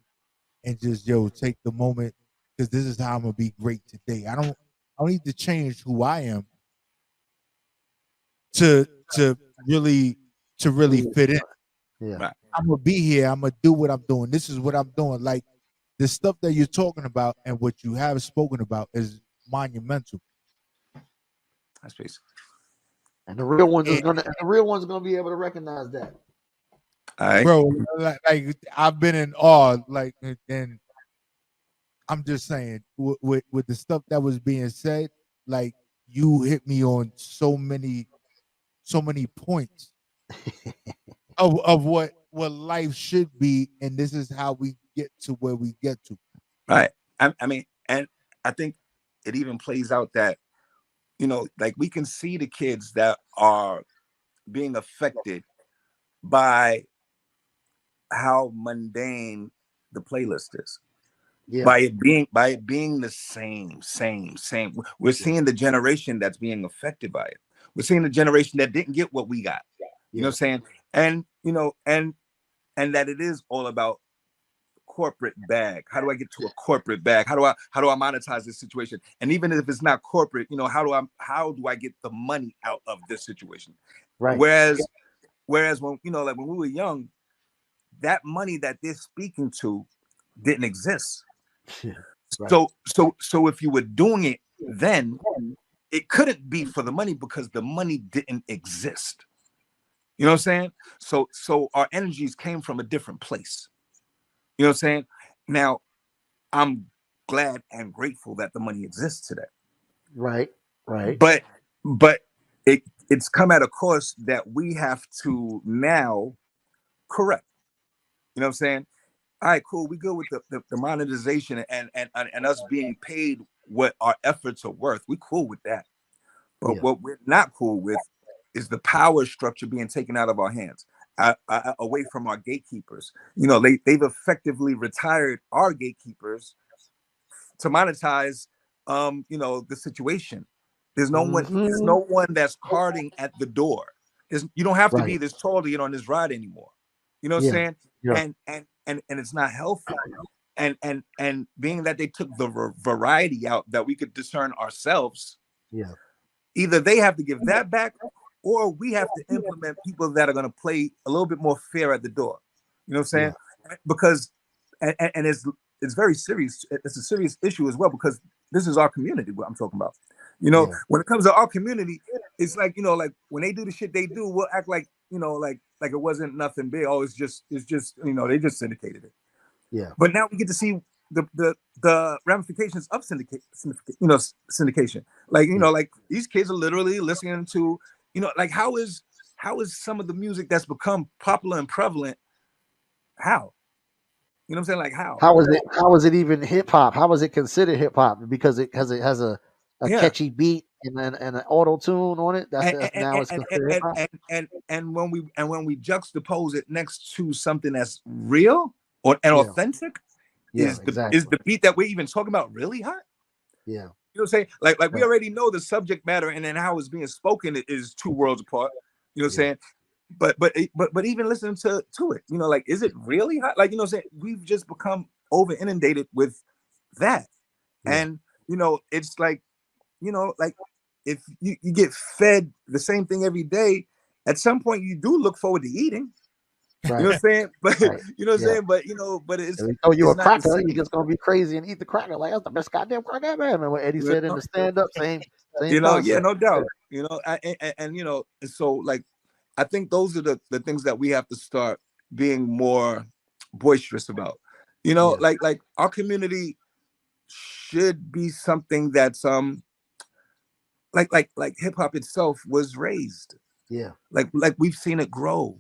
and just take the moment, because this is how I'm gonna be great today. I don't need to change who I am to to really fit in. Yeah. right. I'm gonna be here. I'm gonna do what I'm doing. This is what I'm doing. Like, the stuff that you're talking about and what you have spoken about is monumental. That's peace. And the real ones And, are gonna be able to recognize that. All right. bro, like I've been in awe. Like, and I'm just saying, with the stuff that was being said, like, you hit me on so many points of what life should be, and this is how we get to where we get to. Right. I mean, and I think it even plays out that, like we can see the kids that are being affected by how mundane the playlist is. Yeah. By it being the same. We're seeing the generation that's being affected by it. We're seeing the generation that didn't get what we got. You know what I'm saying? And and that it is all about corporate bag. How do I get to a corporate bag? How do I monetize this situation? And even if it's not corporate, how do I get the money out of this situation? Right. Whereas when like when we were young, that money that they're speaking to didn't exist. Right. So if you were doing it then, it couldn't be for the money because the money didn't exist. You know what I'm saying? So our energies came from a different place. You know what I'm saying? Now, I'm glad and grateful that the money exists today. Right. Right. But it's come at a cost that we have to now correct. You know what I'm saying? All right, cool. We good with the monetization and us being paid what our efforts are worth. We cool with that. But what we're not cool with is the power structure being taken out of our hands, away from our gatekeepers. They've effectively retired our gatekeepers to monetize, the situation. There's no one that's carding at the door. You don't have to be this tall to get on this ride anymore. You know what I'm saying? Yeah. And it's not healthy. And being that they took the variety out that we could discern ourselves, Yeah. either they have to give that back or we have to implement people that are going to play a little bit more fair at the door. You know what I'm saying? Because and it's very serious. It's a serious issue as well, because this is our community, what I'm talking about. When it comes to our community, it's like, like when they do the shit they do, we'll act like, like it wasn't nothing big. Oh, it's just, they just syndicated it. Yeah. But now we get to see the ramifications of syndication. Like, like these kids are literally listening to, like how is some of the music that's become popular and prevalent, how? You know what I'm saying? Like how? How is it even hip hop? How is it considered hip hop? Because it has a catchy beat and an auto tune on it. That's now it's considered hip hop. And when we juxtapose it next to something that's real and authentic, is the beat that we're even talking about really hot? Yeah. You know what I'm saying? Like we already know the subject matter, and then how it's being spoken is two worlds apart. You know what I'm saying? But even listening to it, like, is it really hot? Like, what I'm saying? We've just become over inundated with that. And it's like, like if you get fed the same thing every day, at some point you do look forward to eating. You know what I'm saying? But you know what I'm saying? But but if they throw you a it's not the cracker, same. you're just gonna be crazy and eat the cracker. Like that's the best goddamn cracker ever. And what Eddie said in the stand up, same Yeah, concept. no doubt. And so like I think those are the things that we have to start being more boisterous about. Like our community should be something that's like hip hop itself was raised. Yeah. Like we've seen it grow.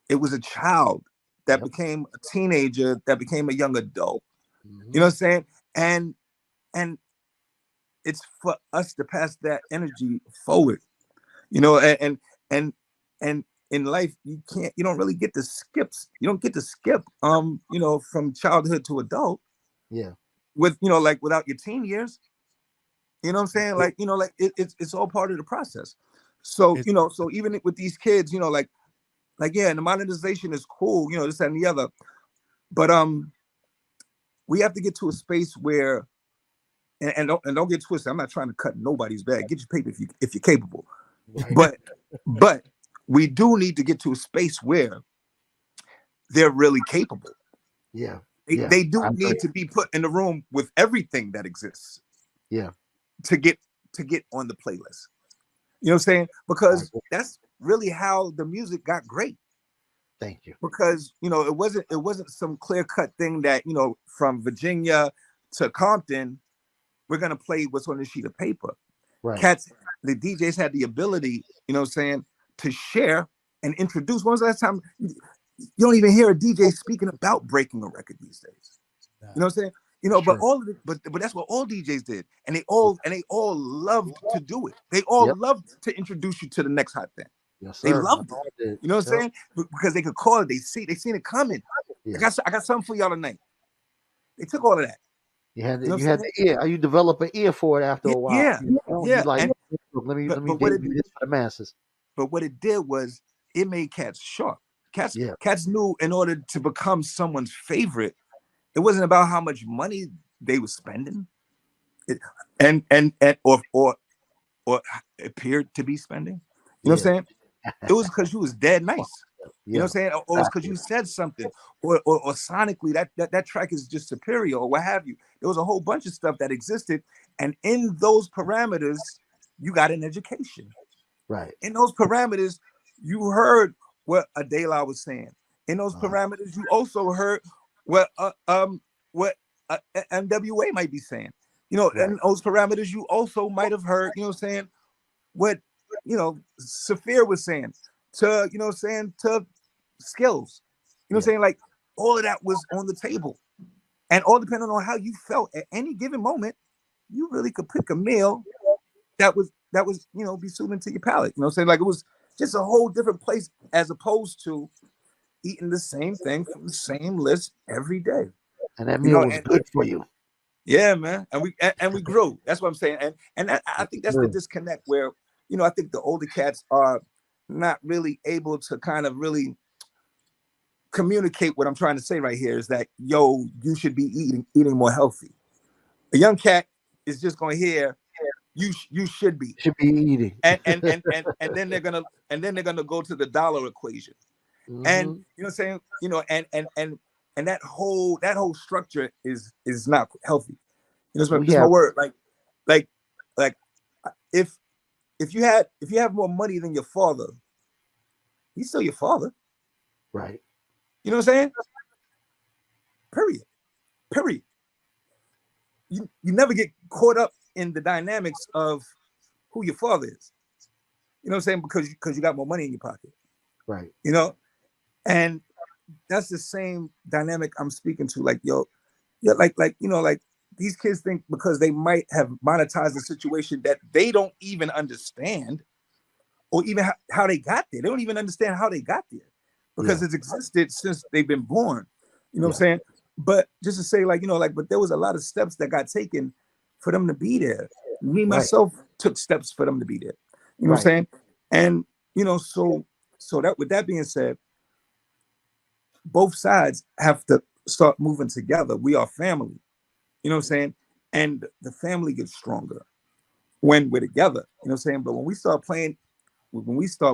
It was a child that became a teenager, that became a young adult. You know what I'm saying? And it's for us to pass that energy forward. And in life you don't really get to skips. You don't get to skip from childhood to adult. Yeah. With like without your teen years. You know what I'm saying? Like, it's all part of the process. So, so even with these kids, like yeah, the monetization is cool, this that, and the other. But we have to get to a space where and don't get twisted. I'm not trying to cut nobody's bag. Get your paper if you're capable. Right. But we do need to get to a space where they're really capable. Yeah. They do need to be put in the room with everything that exists. Yeah. To get on the playlist. You know what I'm saying? Because that's really how the music got great. Thank you. Because it wasn't some clear-cut thing that from Virginia to Compton, we're gonna play what's on the sheet of paper. Right. The DJs had the ability, to share and introduce. When was the last time you don't even hear a DJ speaking about breaking a record these days? You know what I'm saying? But but that's what all DJs did, and they all loved to do it. They all loved to introduce you to the next hot thing. Yes, sir. They loved it. You know what I'm saying? Because they could call it. They seen it coming. I got something for y'all tonight. They took all of that. You had the ear. You develop an ear for it after a while. Yeah. You like, let me do this for the masses. But what it did was it made cats sharp. Cats knew in order to become someone's favorite, it wasn't about how much money they were spending, or appeared to be spending. You know what I'm saying? It was because you was dead nice. You know what I'm saying? Or it's because you said something, or sonically that track is just superior, or what have you. There was a whole bunch of stuff that existed, and in those parameters, you got an education. Right. In those parameters, you heard what Adela was saying. In those parameters, you also heard what NWA might be saying. In those parameters, you also might have heard, saying what Saphir was saying to to Skills. Saying, like, all of that was on the table, and all depending on how you felt at any given moment, you really could pick a meal that was be suited to your palate. Saying, like, it was just a whole different place as opposed to eating the same thing from the same list every day. And that meal was good for you. Yeah, man. And we grew. That's what I'm saying. And I think that's the disconnect where, I think the older cats are not really able to kind of really communicate what I'm trying to say right here is that, yo, you should be eating more healthy. A young cat is just going to hear you should be eating. And then they're gonna go to the dollar equation. And you know what I'm saying? And that whole structure is not healthy. This is my word. Like if you have more money than your father, he's still your father. Right. You know what I'm saying? Period. You never get caught up in the dynamics of who your father is. You know what I'm saying? Because you got more money in your pocket. Right. And that's the same dynamic I'm speaking to. Like, yo, yeah, like these kids think because they might have monetized a situation that they don't even understand, or even how they got there. They don't even understand how they got there because it's existed since they've been born. You know what I'm saying? But just to say, but there was a lot of steps that got taken for them to be there. Me, myself, took steps for them to be there. You know what I'm saying? And, so that with that being said, both sides have to start moving together. We are family. You know what I'm saying? And the family gets stronger when we're together. You know what I'm saying? But when we start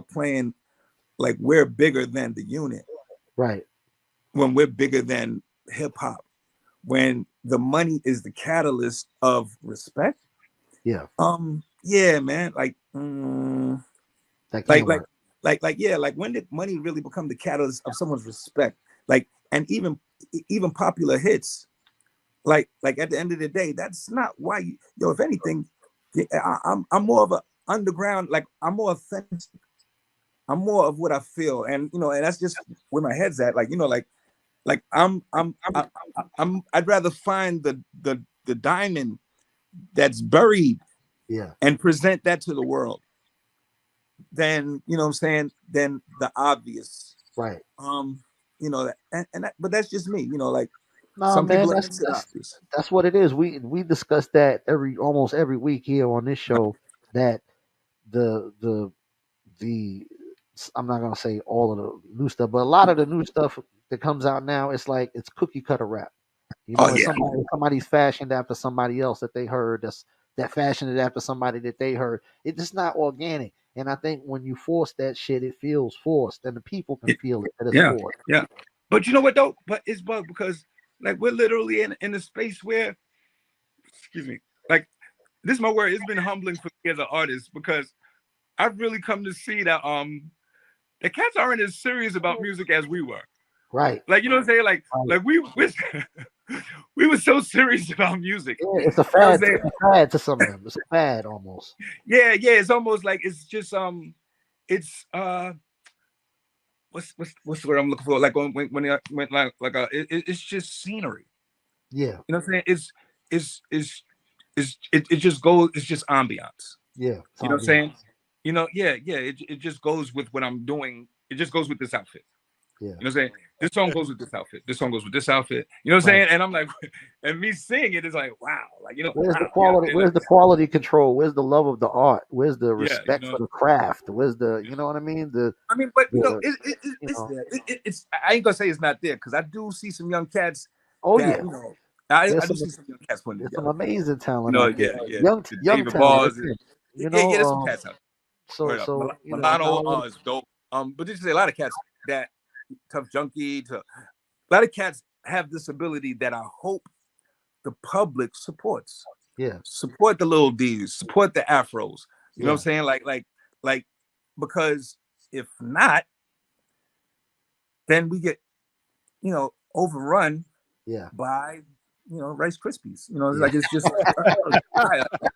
playing like we're bigger than the unit, Right. When we're bigger than hip hop, when the money is the catalyst of respect. Yeah. Yeah, man. Like, that can't work. Yeah. Like, when did money really become the catalyst of someone's respect? Like, and even popular hits. Like at the end of the day, that's not why you. Yo, if anything, I'm more of a underground. Like, I'm more authentic. I'm more of what I feel, and and that's just where my head's at. Like, I'd rather find the diamond that's buried, yeah, and present that to the world than than the obvious. Right. But that's just me. Like, No, some man, people are ancestors. that's what it is. We discuss that almost every week here on this show. That the I'm not gonna say all of the new stuff, but a lot of the new stuff that comes out now, it's like it's cookie cutter rap. Oh It's yeah. somebody's fashioned after somebody else that they heard. That fashioned it after somebody that they heard. It's just not organic. And I think when you force that shit, it feels forced, and the people can feel it that it's Yeah, forced. yeah. But you know what though? But it's bug because like we're literally in a space where, excuse me, like this is my word. It's been humbling for me as an artist because I've really come to see that the cats aren't as serious about music as we were. Right. Like, you know what I'm saying? Like we we were so serious about music. Yeah, it's a You know what I'm fad. saying? It's a fad to some of them. It's a fad almost. Yeah. It's almost like it's just it's what's the word I'm looking for? Like when it's just scenery. Yeah. You know what I'm saying? It just goes. It's just ambiance. Yeah. You know what I'm saying? Yeah. It just goes with what I'm doing. It just goes with this outfit. Yeah. You know what I'm saying? This song goes with this outfit. This song goes with this outfit. You know what I'm saying? And I'm like, and me singing it is like, wow. Like, Where's wow, the quality? Where's the quality control? Where's the love of the art? Where's the Yeah, respect for the craft? Where's the, you know what I mean? But it's I ain't gonna say it's not there because I do see some young cats. Oh that, yeah, I do see some young cats putting there's together. some amazing talent out there. Yeah. Young David talent. Balls. You Yeah, there's some know, cats out so there. so you know, Milano is dope. But there's a lot of cats that Tough Junkie a lot of cats have this ability that I hope the public supports. Yeah. Support the little D's, support the Afros. You know what I'm saying? Like because if not, then we get, overrun by, Rice Krispies. Like it's just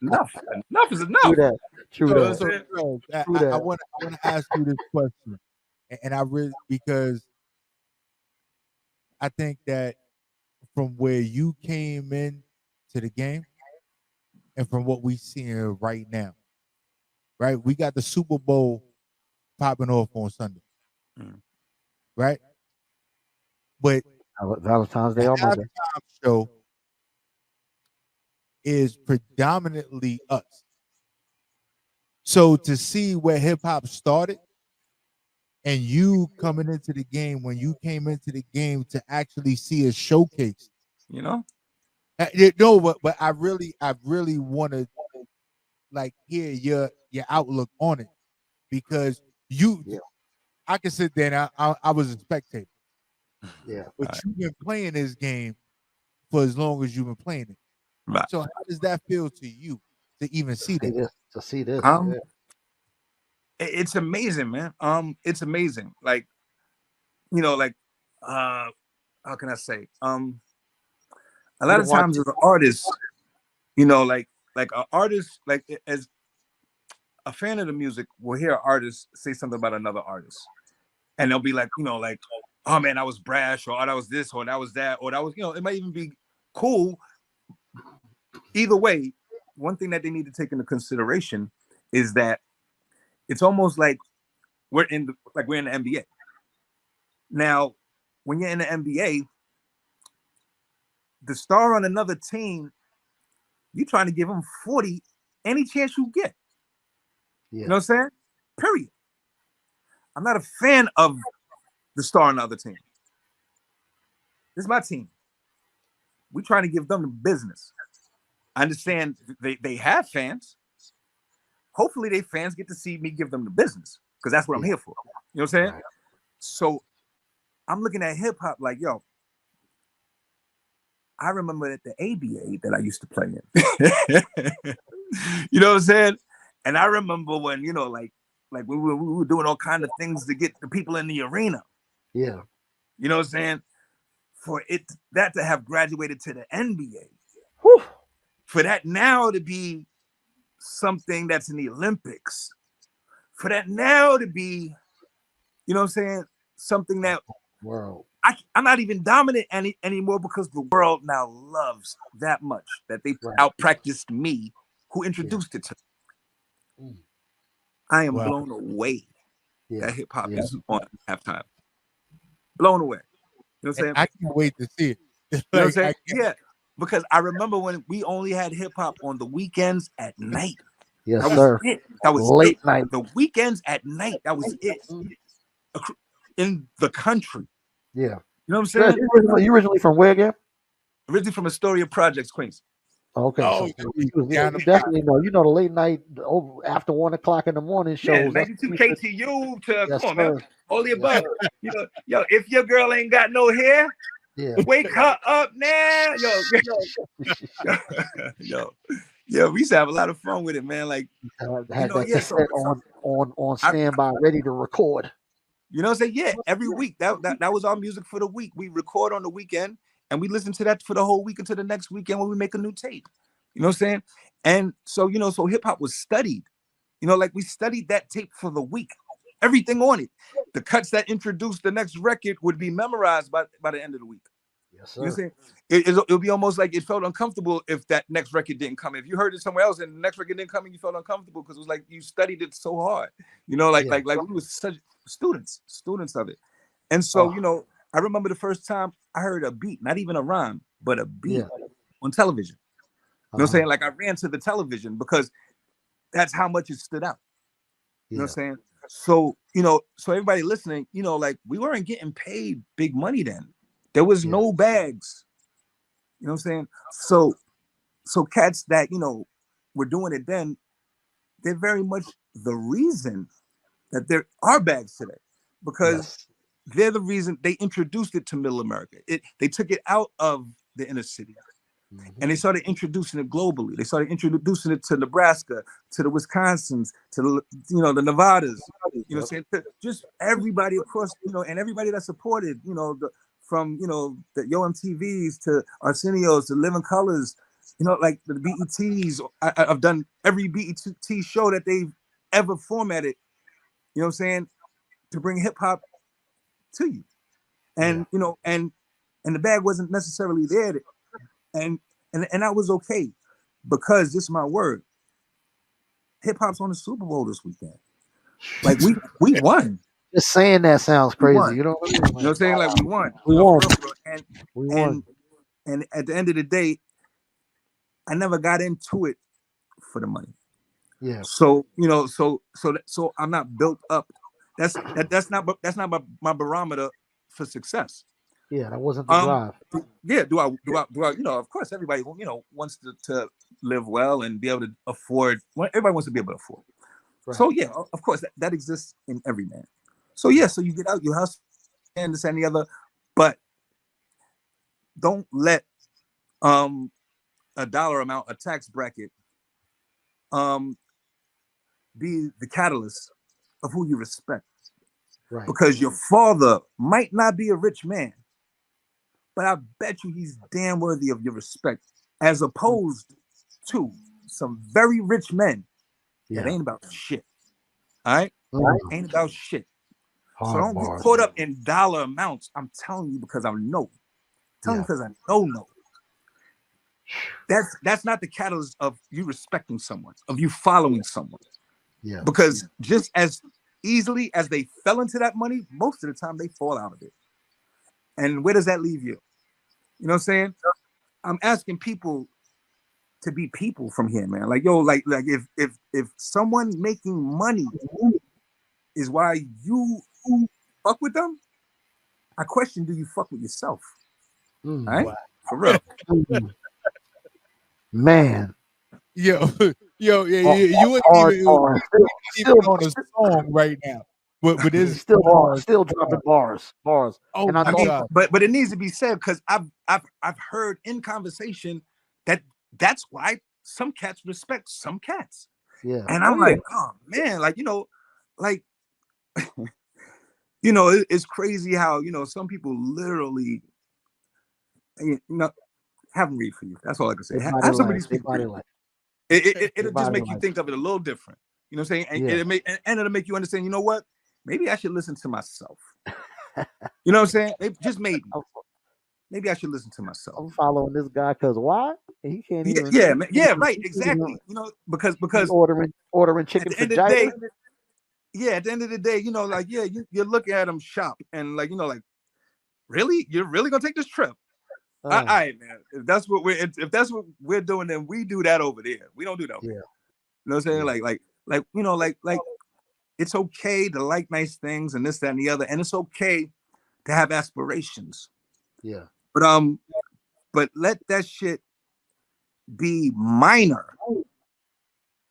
enough. Enough is enough. True that. True that. So, True I that. want to ask you this question, and I really because I think that from where you came in to the game and from what we seeing right now, right? We got the Super Bowl popping off on Sunday, right? But Valentine's Day the on Monday. halftime show is predominantly us. So to see where hip hop started and you coming into the game, when you came into the game to actually see a showcase, No, but I really want to like hear your outlook on it because I can sit there and I was a spectator. Yeah. But you've been playing this game for as long as you've been playing it. Right. So how does that feel to you to even see that? To see this. It's amazing, man. It's amazing. Like, how can I say? A lot of times as an artist, like an artist, like as a fan of the music will hear an artist say something about another artist. And they'll be like, like, oh man, I was brash, or that was this, or that was that, or that was, it might even be cool. Either way, one thing that they need to take into consideration is that it's almost like we're in the NBA. Now, when you're in the NBA, the star on another team, you're trying to give them 40 any chance you get. Yeah. You know what I'm saying? Period. I'm not a fan of the star on the other team. This is my team. We're trying to give them the business. I understand they have fans. Hopefully, they fans get to see me give them the business because that's what I'm here for. You know what I'm saying? Right. So I'm looking at hip hop like, yo, I remember that the ABA that I used to play in. You know what I'm saying? And I remember when, you know, like we were doing all kind of things to get the people in the arena. Yeah. You know what I'm saying? For that to have graduated to the NBA. Whew. For that now to be something that's in the Olympics. For that now to be, you know what I'm saying? Something that world. I'm not even dominant anymore because the world now loves that much that they out-practiced me, who introduced it to me. I am blown away that hip hop is on halftime. Blown away. You know what I'm saying? I can't wait to see it. You know what I'm saying? Yeah, because I remember when we only had hip hop on the weekends at night. Yes, that was sir. it. That was late it. night. The weekends at night. That was it. In the country. Yeah. You know what I'm saying? You originally from where again? Originally from Astoria Projects, Queens. Okay. Oh, so you definitely know. You know the late night after 1 o'clock in the morning shows. 92 KTU to yes, come on, sir. man. All the above. You know, yo, if your girl ain't got no hair, wake her up now. Yo, we used to have a lot of fun with it, man. Like, had that cassette on standby, ready to record. You know what I'm saying? Yeah, every week. That was our music for the week. We record on the weekend and we listen to that for the whole week until the next weekend when we make a new tape. You know what I'm saying? And so, you know, so hip hop was studied. You know, like we studied that tape for the week. Everything on it. The cuts that introduced the next record would be memorized by the end of the week. Yes, sir. You know what I'm saying? It'll be almost like it felt uncomfortable if that next record didn't come. If you heard it somewhere else and the next record didn't come and you felt uncomfortable because it was like you studied it so hard. You know, like we were such students of it. And so, you know, I remember the first time I heard a beat, not even a rhyme, but a beat on television. You know what I'm saying? Like I ran to the television because that's how much it stood out. You know what I'm saying? So, you know, so everybody listening, you know, like we weren't getting paid big money then. There was no bags. You know what I'm saying? So cats that, you know, were doing it then, they're very much the reason that there are bags today. Because they're the reason they introduced it to middle America. They took it out of the inner city. And they started introducing it globally. They started introducing it to Nebraska, to the Wisconsins, to the, you know, the Nevadas, you know, saying just everybody across, you know, and everybody that supported, you know, from, you know, the Yo MTVs to Arsenio's to Living Colors, you know, like the BETs. I've done every BET show that they've ever formatted, you know what I'm saying, to bring hip hop to you. And, you know, and the bag wasn't necessarily there. And that was okay because this is my word. Hip hop's on the Super Bowl this weekend. Like we won. Just saying that sounds crazy. You know what I mean? You know what I'm saying? Like we won. We won. And at the end of the day, I never got into it for the money. Yeah. So, you know, so I'm not built up. That's not my barometer for success. Yeah, that wasn't the drive. Yeah, do I, you know, of course, everybody, you know, wants to live well and be able to afford. Everybody wants to be able to afford. Right. So, yeah, of course, that exists in every man. So, yeah, so you get out, you hustle, and this and the other, but don't let a dollar amount, a tax bracket, be the catalyst of who you respect. Right. Because your father might not be a rich man, but I bet you he's damn worthy of your respect, as opposed to some very rich men that ain't about shit. All right? Ain't about shit. So don't get caught up in dollar amounts. I'm telling you because I know. Telling you because I know. That's not the catalyst of you respecting someone, of you following someone. Yeah. Because just as easily as they fell into that money, most of the time they fall out of it. And where does that leave you? You know what I'm saying? I'm asking people to be people from here, man. Like, yo, like if someone making money is why you fuck with them, I question, do you fuck with yourself? Right? Wow. For real. Man. Yo, you wouldn't even on a song right now. but it's still dropping bars. Oh And I my thought, God. but it needs to be said because I've heard in conversation that's why some cats respect some cats. yeah, And I'm like, oh man, like like it's crazy how some people literally have them read for you. That's all I can say. Have some of these people read. It'll just make you think of it a little different. You know what I'm saying? And it'll make you understand, you know what? Maybe I should listen to myself. You know what I'm saying? Maybe I should listen to myself. I'm following this guy because why? He can't even. Yeah, right, exactly. Because ordering chicken at the end of the day, at the end of the day, like you're looking at him shop and like like, really, you're really gonna take this trip? All right, man. If that's what we're doing, then we do that over there. We don't do that. Yeah. You know what I'm saying? Like it's okay to like nice things and this, that, and the other, and it's okay to have aspirations. Yeah. But let that shit be minor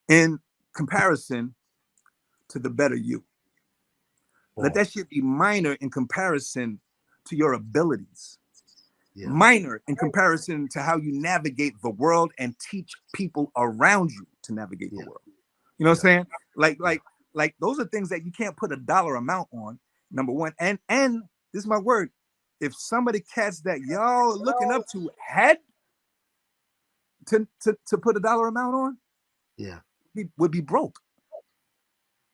in comparison to the better you. Let that shit be minor in comparison to your abilities. Yeah. Minor in comparison to how you navigate the world and teach people around you to navigate the world. You know what I'm saying? Like those are things that you can't put a dollar amount on, number one. And this is my word. If somebody cats that y'all looking up to had to put a dollar amount on, would be broke.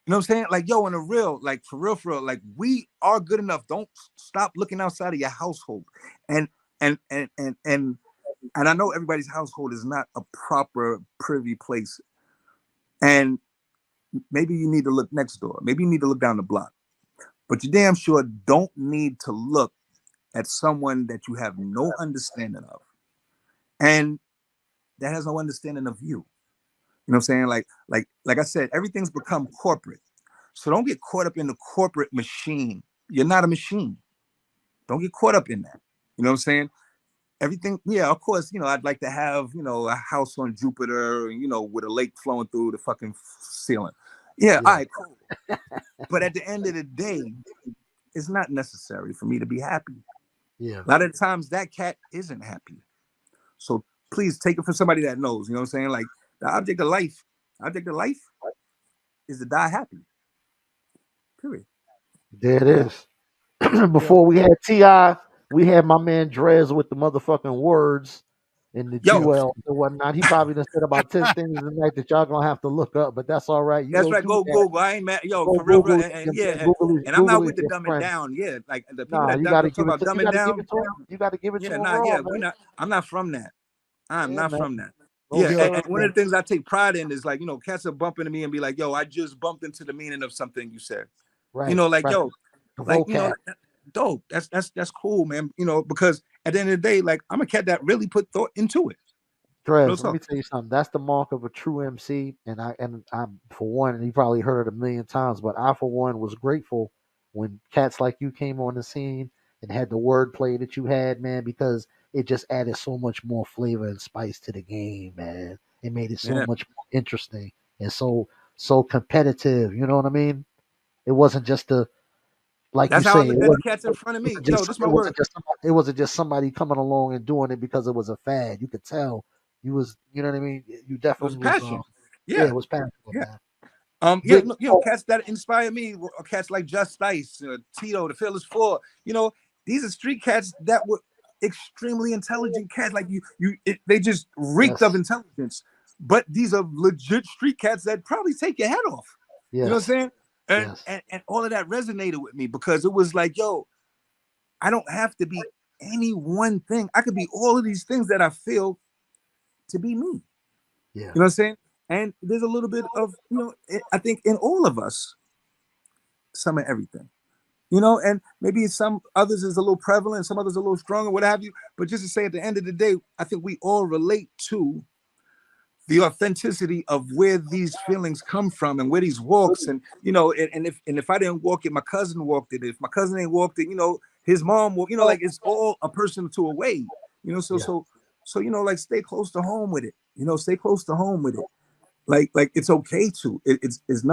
You know what I'm saying? Like, yo, in a real, like for real, like we are good enough. Don't stop looking outside of your household. And I know everybody's household is not a proper privy place. And maybe you need to look next door. Maybe you need to look down the block. But you damn sure don't need to look at someone that you have no understanding of. And that has no understanding of you. You know what I'm saying? Like I said, everything's become corporate. So don't get caught up in the corporate machine. You're not a machine. Don't get caught up in that. You know what I'm saying? Everything, yeah, of course, I'd like to have, a house on Jupiter, with a lake flowing through the fucking ceiling. Yeah, all right, cool. But at the end of the day, it's not necessary for me to be happy. Yeah. A lot of the times that cat isn't happy. So please take it from somebody that knows, you know what I'm saying? Like the object of life is to die happy. Period. There it is. Before we had T.I., we had my man Drez with the motherfucking words and the jewel and whatnot. He probably done said about 10 things tonight that y'all gonna have to look up, but that's all right. That's right. Go Google. I ain't mad. Yo, for real. And I'm not with the dumbing down. Yeah, like the people that talk about dumbing down. You got to give it to them. I'm not from that. I'm not from that. And one of the things I take pride in is like, cats are bumping into me and be like, yo, I just bumped into the meaning of something you said. Right. Yo, like, dope. That's cool, man. Because at the end of the day, like I'm a cat that really put thought into it. Drez, let me tell you something. That's the mark of a true MC. And I for one, and you probably heard it a million times, but I for one was grateful when cats like you came on the scene and had the wordplay that you had, man, because it just added so much more flavor and spice to the game, man. It made it so much more interesting and so competitive. You know what I mean? It wasn't just like that's you how say, I look at the cats in front of me. Yo, this is my word. It wasn't just somebody coming along and doing it because it was a fad. You could tell you was, you know what I mean? You definitely was passion. It was passion. Man. Cats that inspire me are cats like Just Ice, Tito, the Fearless Four. These are street cats that were extremely intelligent cats. Like they just reeked of intelligence. But these are legit street cats that probably take your head off. Yes. You know what I'm saying? And all of that resonated with me because it was like, yo, I don't have to be any one thing. I could be all of these things that I feel to be me. Yeah. You know what I'm saying? And there's a little bit of, I think in all of us, some of everything. And maybe some others is a little prevalent, some others a little stronger, what have you. But just to say at the end of the day, I think we all relate to the authenticity of where these feelings come from and where these walks and if I didn't walk it, my cousin walked it. If my cousin ain't walked it, his mom walked, like it's all a person to a way, so like stay close to home with it, stay close to home with it. Like it's okay to, it's nothing